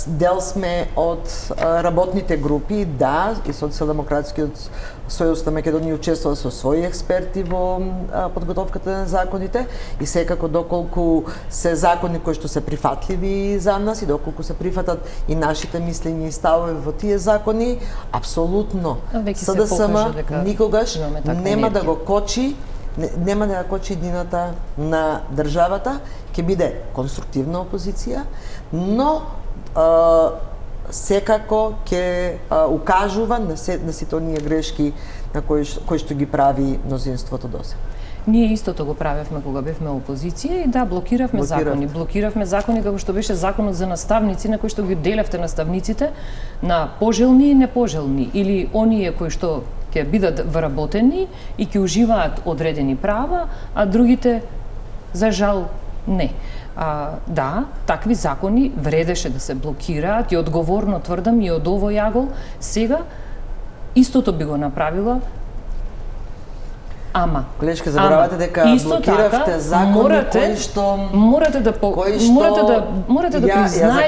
Дел сме од работните групи, да, и Социјалдемократскиот сојуз на Македонија учествува со своји експерти во подготовката на законите и секако доколку се закони кои што се прифатливи за нас и доколку се прифатат и нашите мислења и ставови во тие закони, апсолутно СДСМ никогаш нема да го кочи, нема да ја кочи иднината на државата, ќе биде конструктивна опозиција, но секако ќе укажува на сите оние грешки на кои што ги прави мнозинството досега. Ние истото го правевме кога бевме опозиција и да, блокиравме закони. Блокиравме закони како што беше законот за наставници, на кој што ги делевте наставниците на пожелни и непожелни, или оние кои што ќе бидат вработени и ќе уживаат одредени права, а другите, за жал, не. Да, такви закони вредеше да се блокираат и одговорно тврдам и од овој агол, сега истото би го направила Ама Колешка, заборавате дека блокиравте закони кои што морате да признаете дека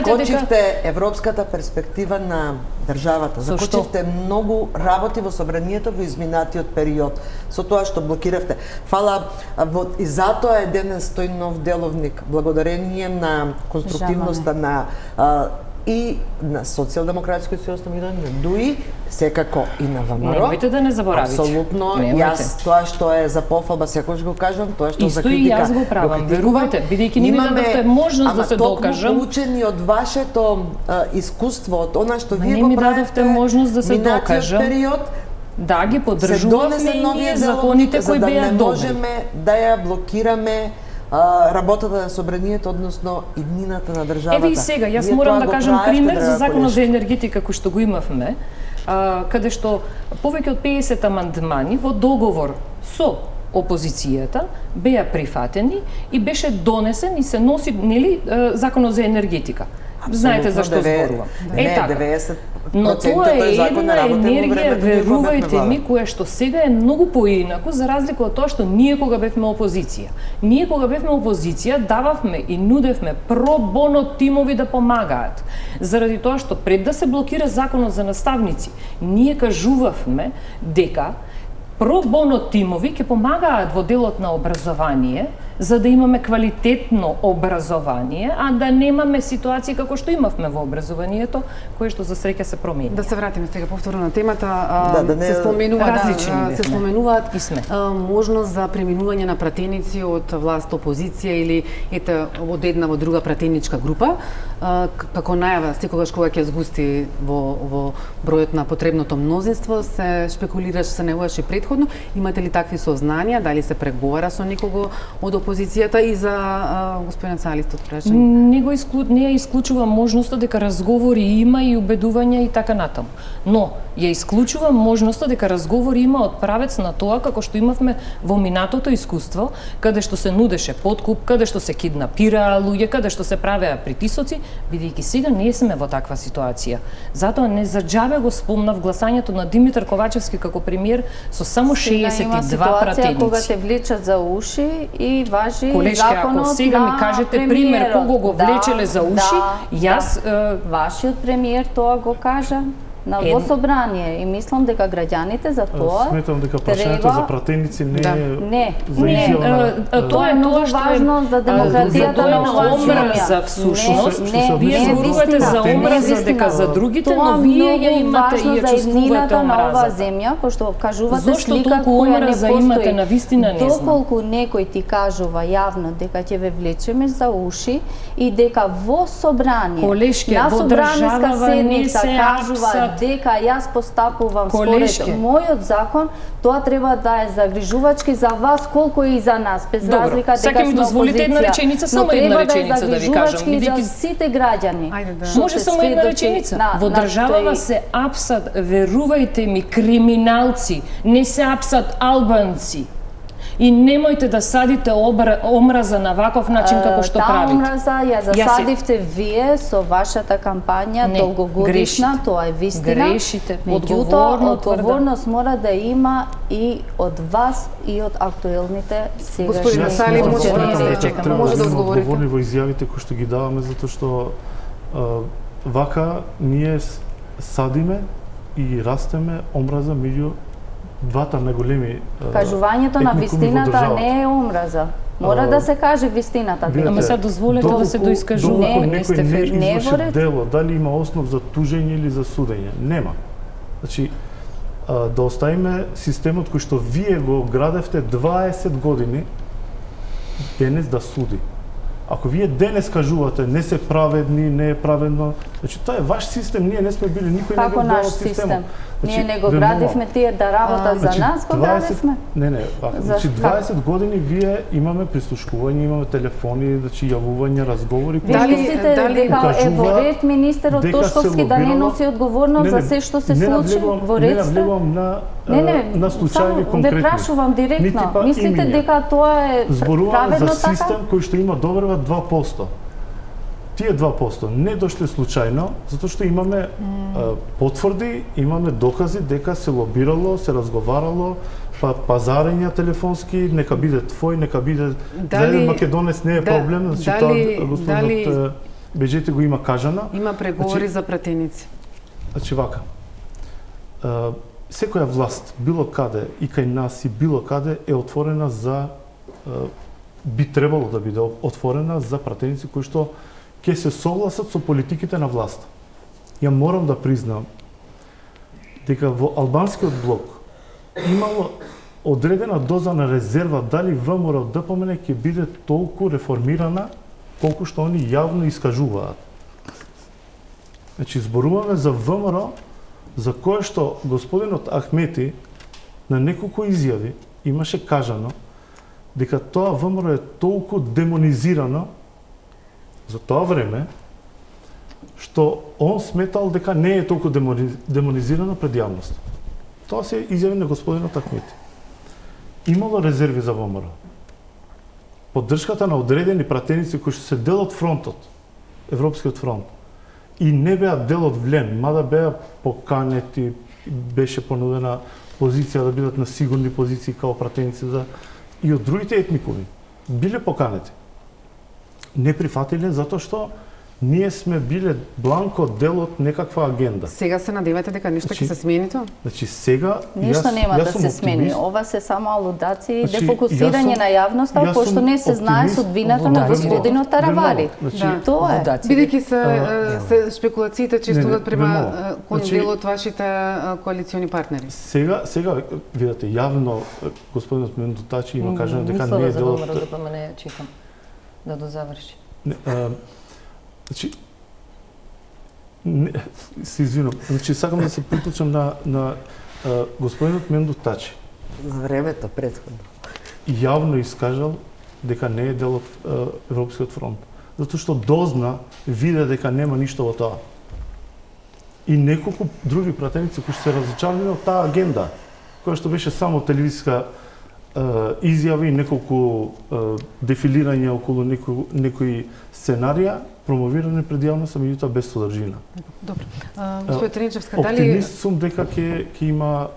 закочивте европската перспектива на државата. Закочивте многу работи во собранието во изминатиот период со тоа што блокиравте. Фала и затоа денес тој нов деловник благодарение на конструктивноста на и на Социјалдемократскиот съюз на ДУИ, секако и на ВМРО. Немојте да не заборавите. Апсолутно, јас тоа што е за пофалба секогаш го кажам, тоа што за критика. Исто и јас го правам, верувајте, бидејќи не ми дадовте можност да се докажам. Ама учени од вашето искуство, од она што вие не го ми правите, дадовте можност да се докажам. Период, да, ги поддржувавме и ние законите кои беа добри. За да не можеме да ја блокираме работата на собранието, односно иднината на државата. Еве и сега, јас морам да кажам пример за законот за енергетика кој што го имавме, каде што повеќе од 50 амандмани во договор со опозицијата беа прифатени и беше донесен и се носи, нели, законот за енергетика. Знаете за што зборувам. Така. 90%. Но тоа е една енергија, верувајте ми, која што сега е многу поинаку за разлика од тоа што ние кога бевме опозиција. Ние кога бевме опозиција дававме и нудевме про боно тимови да помагаат. Заради тоа што пред да се блокира законот за наставници, ние кажувавме дека про боно тимови ќе помагаат во делот на образование, за да имаме квалитетно образование, а да немаме ситуации како што имавме во образованието, кое што за среќа се промени. Да се вратиме сега повторно на темата. Се споменуваат можност за преминување на пратеници од власт опозиција или од една во друга пратеничка група, како најава секогаш кога ќе згусти во бројот на потребното мнозинство, се шпекулираше, се неуваше претходно. Имате ли такви сознанија, дали се преговара со некого од опозицијата и за господин Салистот прашање? Не ја исклучувам можноста дека разговори има и убедувања и така натаму. Но ја исклучувам можноста дека разговори има од правец на тоа како што имавме во минатото искуство, каде што се нудеше подкуп, каде што се киднапираа луѓе, каде што се правеа притисоци, бидејќи сега не сме во таква ситуација. Затоа не за џабе го спомнав гласањето на Димитар Ковачевски како премиер со само 62 пратеници. Кога те влечат за уши и важи Колешке, законот ако сега ми кажете пример кого го влечеле за уши, јас вашиот премиер тоа го кажа во собрание и мислам дека граѓаните за тоа сметам дека прашањето за пратеници не е тоа е многу важно за демократијата на оваа земја. Всушност, вие зборувате за омраза дека за другите, но вие ја имате и ја чувствувате на оваа земја, пошто кажувате зошто слика која не имате на вистина не знам. Доколку некој ти кажува јавно дека ќе ве влечеме за уши и дека во собрание на собраниска седница кажува дека јас постапувам според мојот закон, тоа треба да е загрижувачки за вас колку и за нас, без разлика дека сме опозиција. Дозволите една реченица, само една реченица да ви кажам, бидејќи за сите граѓани. Може само една реченица. Во државава се апсат, верувајте ми, криминалци, не се апсат албанци. И немојте да садите омраза на ваков начин како што правите. Таа омраза ја засадивте вие со вашата кампања долгогодишна, тоа е вистина. Грешите, одговорност мора да има и од вас и од актуелните сегашни. Господин Сали, може да одговорите. Одговорни во изјавите кои што ги даваме, затоа што вака ние садиме и растеме омраза меѓу двата најголеми кажувањето на вистината не е омраза. Мора да се каже вистината. Ама сега дозволете да се доискажува, не сте фер. Не изврши дело, дали има основ за тужење или за судење? Нема. Значи, да оставиме системот кој што вие го градевте 20 години денес да суди. Ако вие денес кажувате не се праведни, не е праведно, значи тоа е ваш систем, ние не сме били никој не бил дел од системот. Ние не го градивме тие да работат за нас, го градивме. Не, значи 20 години вие имаме прислушкување, имаме телефони, значи јавувања, разговори. Дали дека е во ред министерот Тошковски да не носи одговорност за се што се случи во ред? Не навлегувам на случаи конкретни. Ве прашувам директно. Мислите дека тоа е праведно така? За систем кој што има добрва 2%. Тие 2% не дошле случајно, затоа што имаме потврди, имаме докази дека се лобирало, се разговарало, пазарења телефонски, нека биде твој, нека биде за еден македонец не е проблем, значи тоа господинот Беџети го има кажано. Има преговори за пратеници. Значи вака. Секоја власт, било каде и кај нас и било каде е отворена за би требало да биде отворена за пратеници кои што ќе се согласат со политиките на власта. Ја морам да признам дека во албанскиот блок имало одредена доза на резерва дали ВМРО ДПМН ќе биде толку реформирана колку што они јавно искажуваат. Значи зборуваме за ВМРО за кое што господинот Ахмети на неколку изјави имаше кажано дека тоа ВМРО е толку демонизирано за тоа време што он сметал дека не е толку демонизирано пред јавност. Тоа се изјави на господинот Ахмети. Имало резерви за ВМРО. Поддршката на одредени пратеници кои што се дел од фронтот, Европскиот фронт, и не беа дел од влен, мада беа поканети, беше понудена позиција да бидат на сигурни позиции као пратеници и од другите етникуми. Биле поканети. Не прифатиле затоа што ние сме биле бланко дел од некаква агенда. Сега се надевате дека нешто ќе се смени тоа? Значи сега ништо нема да се смени. Ова се само алудации и дефокусирање на јавноста, пошто не се знае судбината на господинот Таравали. Тоа е. Бидејќи се спекулациите често одат према кон дел од вашите коалициони партнери. Сега видите јавно господинот Мендо Тачи има кажано дека не е дел од ДПМН, чекам да дозаврши. Значи, се извинувам, значи сакам да се приклучам на господинот Мендо Тачи. За времето претходно. Јавно искажал дека не е дел од Европскиот фронт. Затоа што дозна, виде дека нема ништо во тоа. И неколку други пратеници кои се разочарани од таа агенда, која што беше само телевизиска изјави и неколку дефилирања околу некои сценарија, промовирани пред јавноста, меѓутоа без содржина. Добро. Господин Тренчевска, дали оптимист сум дека ќе има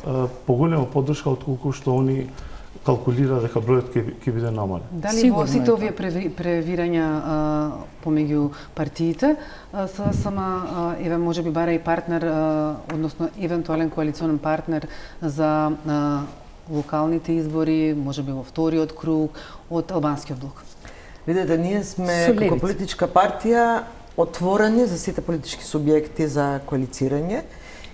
поголема поддршка отколку што они калкулира дека бројот ќе биде намален. Дали во сите овие превирања помеѓу партиите, СДСМ еве можеби бара и партнер, односно евентуален коалиционен партнер за локалните избори, можеби во вториот круг од албанскиот блок? Видете, ние сме како политичка партија отворени за сите политички субјекти за коалицирање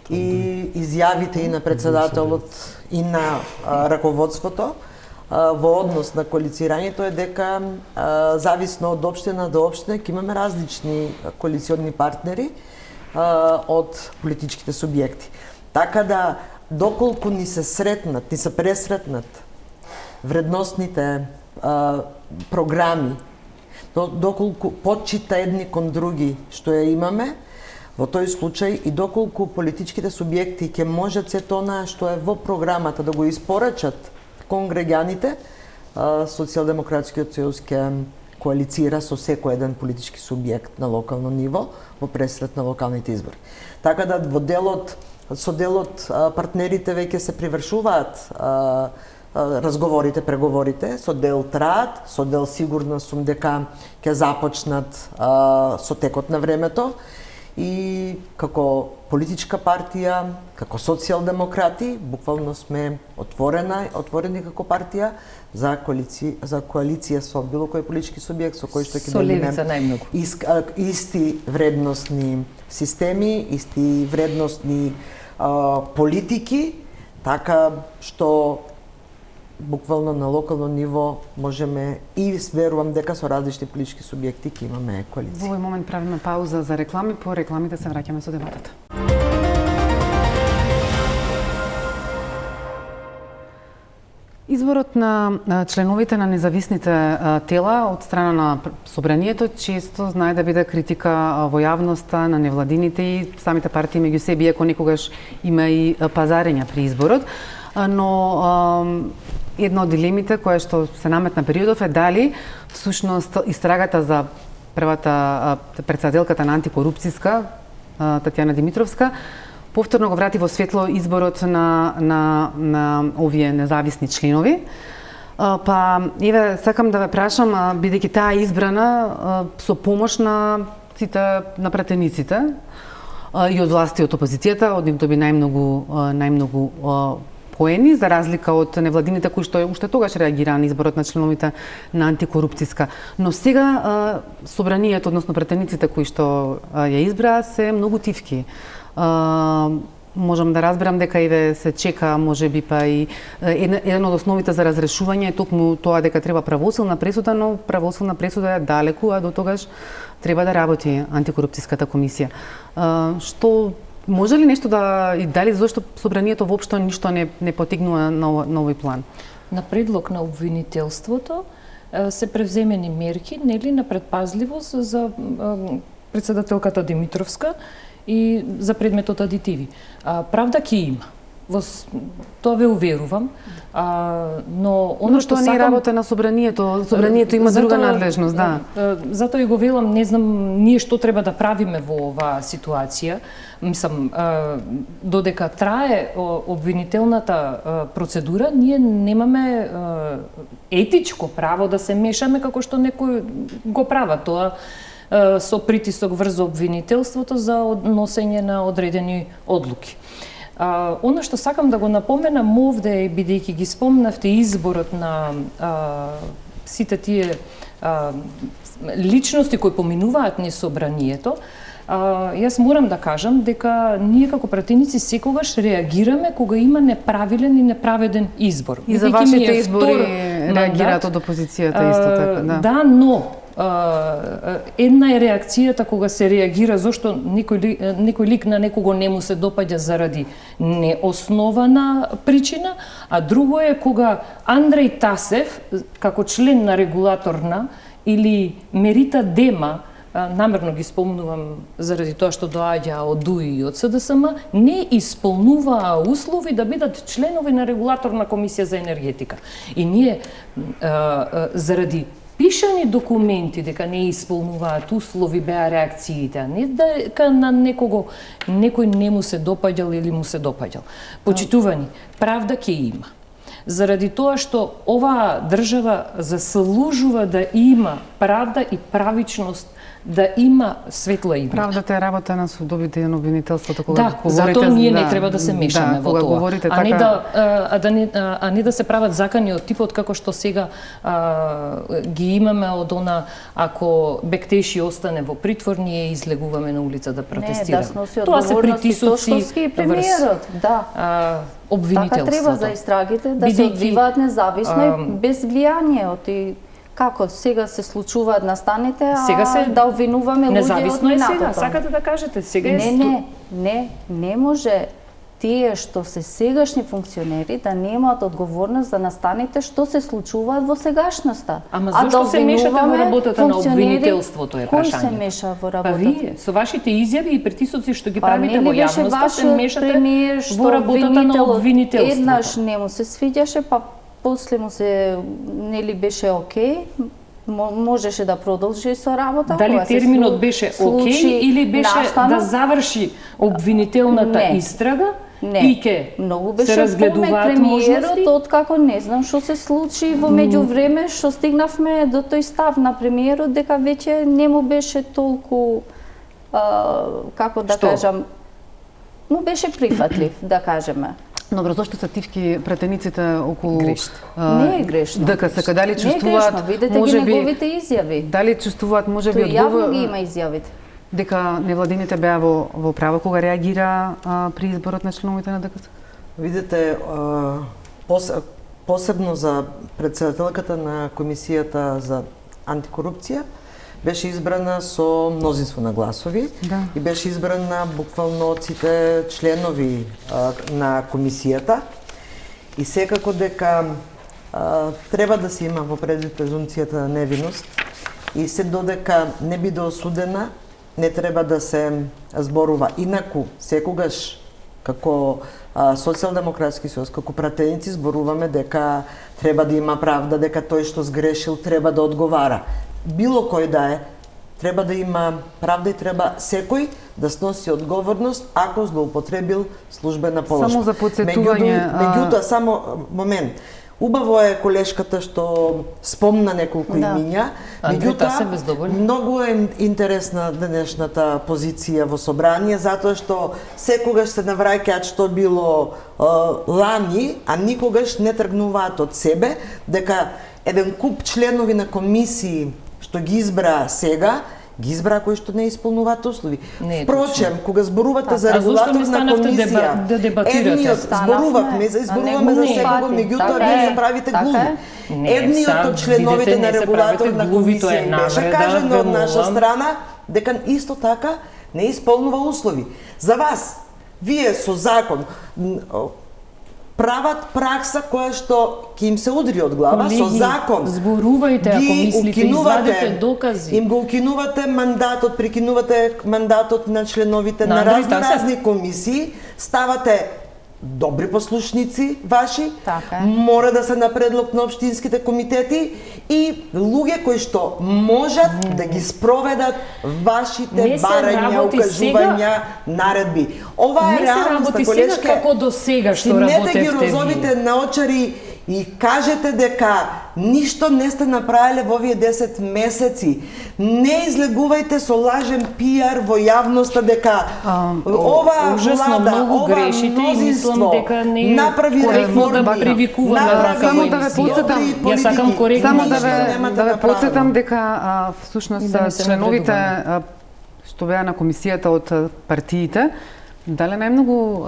и изјавите и на председателот и на раководството во однос на коалицирањето е дека зависно од општина до општина ќе имаме различни коалициони партнери од политичките субјекти. Така да доколку ни се пресретнат вредностните програми, доколку почита едни кон други што ја имаме, во тој случај и доколку политичките субјекти ќе можат сето она што е во програмата да го испорачат кон граѓаните, Социјалдемократскиот сојуз ќе коалицира со секој еден политички субјект на локално ниво во пресрет на локалните избори. Така да со делот партнерите веќе се привршуваат разговорите, преговорите, со дел траат, со дел сигурна сум дека ќе започнат со текот на времето и како политичка партија, како социјалдемократи, буквално сме отворени како партија за коалиција со било кој политички субјект со кој што ќе делиме исти вредностни системи, исти вредностни политики, така што буквално на локално ниво можеме и верувам дека со различни политички субјекти ќе имаме коалиција. Во овој момент правиме пауза за реклами, по рекламите се враќаме со дебатата. Изборот на членовите на независните тела од страна на Собранието често знае да биде критика во јавноста на невладините и самите партии меѓу себе, иако некогаш има и пазарења при изборот. Но една од дилемите која што се наметна периодов е дали всушност истрагата за првата председателката на антикорупцијска Татјана Димитровска повторно го врати во светло изборот на овие независни членови. Па, еве, сакам да ве прашам, бидејќи таа избрана со помош на сите на пратениците и од власти од опозицијата, од нив доби најмногу поени, за разлика од невладините кои што уште тогаш реагираа на изборот на членовите на антикорупцијска. Но сега собранието, односно пратениците кои што ја избраа, се многу тивки. Можам да разберам дека еве се чека, можеби па и еден од основите за разрешување е токму тоа дека треба правосилна пресуда, но правосилна пресуда е далеку, а до тогаш треба да работи антикорупцијската комисија. Што може ли нешто да и дали зошто собранието воопшто ништо не потегнува на овој план? На предлог на обвинителството се превземени мерки, нели, на предпазливост за председателката Димитровска и за предметот адитиви. Правда ќе има. Тоа ве уверувам, но оно што не е работа на собранието, собранието има друга надлежност, да. Затоа и го велам, не знам ние што треба да правиме во оваа ситуација. Мислам, додека трае обвинителната процедура, ние немаме етичко право да се мешаме како што некои го прават тоа со притисок врз обвинителството за носење на одредени одлуки. Оно што сакам да го напоменам овде, бидејќи ги спомнавте изборот на сите тие личности кои поминуваат низ собранието, јас морам да кажам дека ние како пратеници секогаш реагираме кога има неправилен и неправеден избор. И за вашите избори реагираат од опозицијата исто така, да. Да, но една е реакцијата кога се реагира зошто некој лик на некого не му се допаѓа заради неоснована причина, а друго е кога Андреј Тасев, како член на регулаторна или Мерита Дема, намерно ги спомнувам заради тоа што доаѓа од ДУИ и од СДСМ, не исполнуваа услови да бидат членови на регулаторна комисија за енергетика. И ние заради пишани документи дека не исполнуваат услови беа реакциите, а не дека на некој не му се допаѓал или му се допаѓал. Почитувани, правда ќе има. Заради тоа што оваа држава заслужува да има правда и правичност, да има светла иднина. Правдата е работа на судовите и на обвинителството, кога говорите. Затоа ние не треба да се мешаме во тоа. Говорите А не да се прават закани од типот како што сега ги имаме од она, ако Бектеши остане во притвор, ние излегуваме на улица да протестираме. Не, да сноси одговорност и Тошковски и премиерот, да. Обвинителството. Така треба за истрагите да се одвиваат независно и без влијание. Како сега се случуваат настаните, да обвинуваме луѓе од независно е сега, минатото. сакате да кажете, сега Не може тие што се сегашни функционери да немаат одговорност за настаните што се случуваат во сегашноста. Ама зашто се мешате во работата на обвинителството е прашање? Кој се меша во работата? Па вие, со вашите изјави и притисоци што ги правите во јавноста, се мешате во работата на обвинителството. Еднаш не му се свиѓаше, па после му се нели беше окей, можеше да продолжи со работа. Дали терминот беше окей или беше да заврши обвинителната истрага и ке се разгледуваат можности? Откако не знам што се случи во меѓувреме, што стигнавме до тој став на премиерот дека веќе не му беше толку како да кажам, му беше прифатлив, да кажеме. Добро, зошто се тивки пратениците околу не е грешно. ДКСК, дали чувствуваат, видете ги неговите изјави. Дали чувствуваат можеби јавно ги има изјавите. Дека невладините беа во право кога реагира при изборот на членовите на ДКСК? Видите, посебно за председателката на комисијата за антикорупција, беше избрана со мнозинство на гласови и беше избрана буквално од сите членови на комисијата. И секако дека треба да се има во предвид презумцијата на невиност и се додека не биде осудена, не треба да се зборува. Инаку, секогаш како Социјалдемократски сојуз, како пратеници зборуваме дека треба да има правда, дека тој што сгрешил треба да одговара. Било кој да е, треба да има правда и треба секој да сноси одговорност ако злоупотребил службена положба. Само за потсетување, Меѓутоа, само момент. Убаво е колешката што спомна неколку имиња, меѓутоа многу е интересна денешната позиција во собрание, затоа што секогаш се навраќаат што било лани, а никогаш не тргнуваат од себе, дека еден куп членови на комисии што ги избра сега, ги избра кои што не исполнуваат услови. Впрочем, кога зборувате за регулаторна комисија, едниот зборуваме за секого, меѓутоа вие се правите глуви. Едниот од членовите на регулаторна комисија беше кажано од наша страна дека исто така не исполнува услови. За вас, вие со закон прават пракса која што ќе им се удри од глава. Колеги, со закон зборувајте ако мислите, извадете докази. Им го укинувате мандатот, прекинувате мандатот на членовите на разни комисии, ставате добри послушници ваши, мора да се на предлог на општинските комитети и луѓе кои што можат да ги спроведат вашите барања, укажувања, наредби. Ова е реалноста, колешке. Како до сега што работевте ги розовите наочари и кажете дека ништо не сте направиле во овие 10 месеци. Не излегувајте со лажен пиар во јавноста дека ова влада, ова мнозинство направи реформи, само да ве подсетам, ја сакам коректно. Само да ве подсетам дека всушност членовите што беа на комисијата од партиите дале најмногу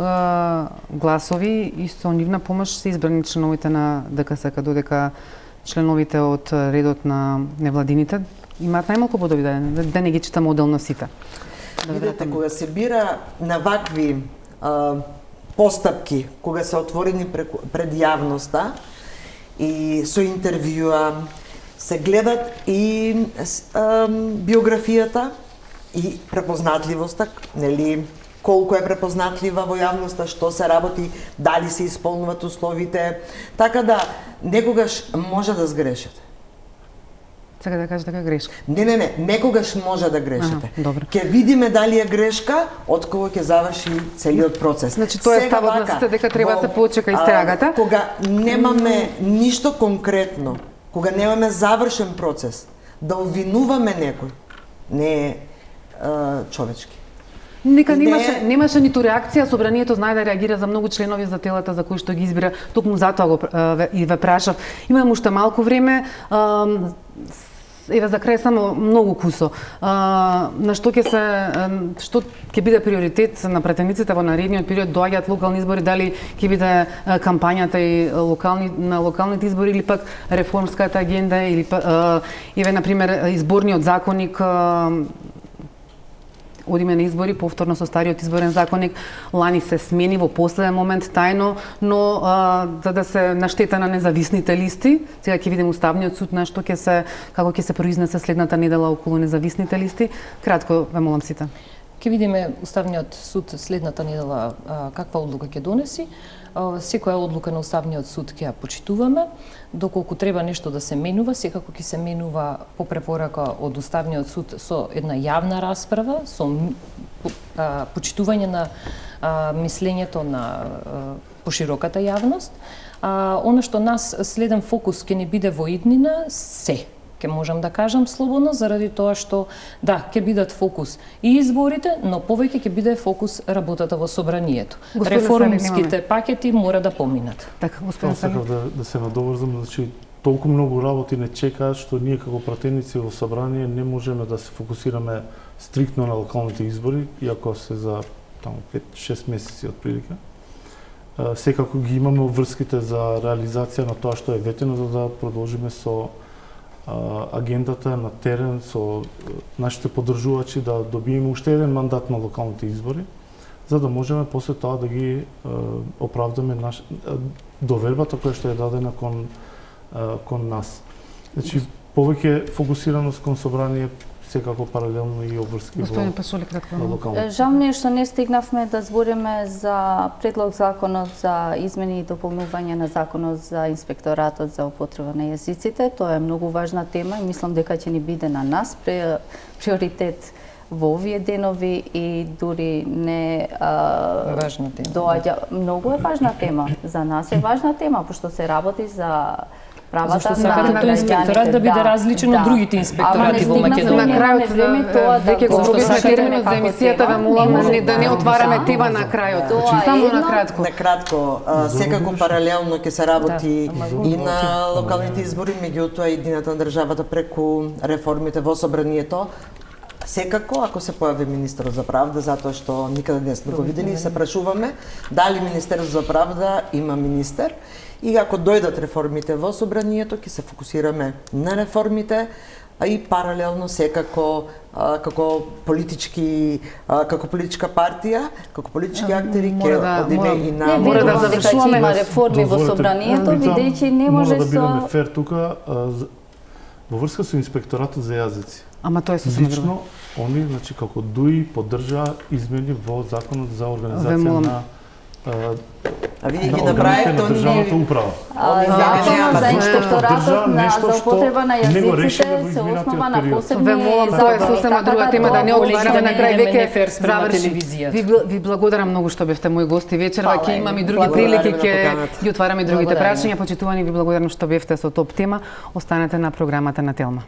гласови и со нивна помош се избрани членовите на ДКСК, додека членовите од редот на невладините имаат најмалку бодови, да не ги читам одделно сите. Видете, кога се бира на вакви постапки, кога се отворени пред јавноста и со интервјуа, се гледат и биографијата и препознатливоста, нели, колку е препознатлива во јавноста, што се работи, дали се исполнуваат условите, така да некогаш може да сгрешите. Сега да кажете дека грешка. Не, некогаш може да грешите. Ќе видиме дали е грешка, од кога ќе заврши целиот процес. Значи тоа е ставот на сите дека треба да се почека истрагата. Кога немаме ништо конкретно, кога немаме завршен процес, да обвинуваме некој, не е човечки. Нека немаше ниту реакција, собранието знае да реагира за многу членови за телата за кои што ги избира, токму затоа го и ве прашав. Имам уште малку време, еве за крај само многу кусо. На што ќе биде приоритет на пратениците во наредниот период, доаѓаат локални избори, дали ќе биде кампањата и на локалните избори или пак реформската агенда или еве на пример изборниот законник одиме на избори, повторно со стариот изборен законник, лани се смени во последен момент тајно, но за да се наштета на независните листи, сега ќе видиме Уставниот суд на што како ќе се произнесе следната недела околу независните листи. Кратко ве молам сите. Ќе видиме Уставниот суд следната недела каква одлука ќе донеси. Секоја одлука на Уставниот суд ќе ја почитуваме. Доколку треба нешто да се менува, секако ќе се менува по препорака од Уставниот суд со една јавна расправа, со почитување на мислењето на пошироката јавност. Она што нас следен фокус ќе ни биде во иднина ќе можам да кажам слободно, заради тоа што, да, ќе бидат фокус и изборите, но повеќе ќе биде фокус работата во собранието. Реформските пакети мора да поминат. Така, господин Салим. Сакав да се надоврзам, значи, толку многу работи не чекаат, што ние како пратеници во собрание не можеме да се фокусираме стриктно на локалните избори, иако се за 5-6 месеци отприлика. Секако ги имаме обврските за реализација на тоа што е ветено, за да продолжиме со агендата на терен со нашите поддржувачи да добиеме уште еден мандат на локалните избори, за да можеме после тоа да ги оправдаме довербата која што е дадена кон нас. Значи, повеќе фокусираност кон собрание, секако паралелно и обврски Господин Пашоли, кратко. на локално. Жал ми е што не стигнавме да збориме за предлог законот за измени и дополнување на законот за инспекторатот за употреба на јазиците. Тоа е многу важна тема и мислам дека ќе ни биде на нас приоритет во овие денови и дури не Важна тема. доаѓа. Многу е важна тема. За нас е важна тема, пошто се работи за правата Зашто на сакате тој инспекторат да биде различен од другите инспекторати во Македонија. На крајот веќе го пробивме терминот за емисијата, ве молам да не отвараме тема на крајот. Само на кратко. На кратко, секако паралелно ќе се работи и на локалните избори, меѓутоа и едината на државата преку реформите во собранието. Секако, ако се појави министерот за правда, затоа што никаде не сме го видели, се прашуваме дали министерот за правда има министер и ако дојдат реформите во собранието, ќе се фокусираме на реформите, а и паралелно секако како политичка партија, како политички актери ќе одиме и на мора да завршуваме има реформи во собранието, бидејќи не може да бидеме со фер тука во врска со инспекторатот за јазици. Ама тоа е сосема друго. Лично, они, значи, како ДУИ поддржа измени во законот за организација на А вие ги направивте на државната они управа. законот за инспекторатот на нешто за употреба на што не го решиле во јазиците се изминатиот основа на период. посебни Ве молам, тоа е закони, сосема така друга тема, да не тоа отвараме на крај не веќе фер спрема заврши. телевизијата. Ви благодарам многу што бевте мои гости вечерва, Фала, ќе имаме и други благодариме прилики, на ќе поканата. ги отвараме и другите Благодариме. прашања. Почитувани, ви благодарам што бевте со топ тема. Останете на програмата на Телма.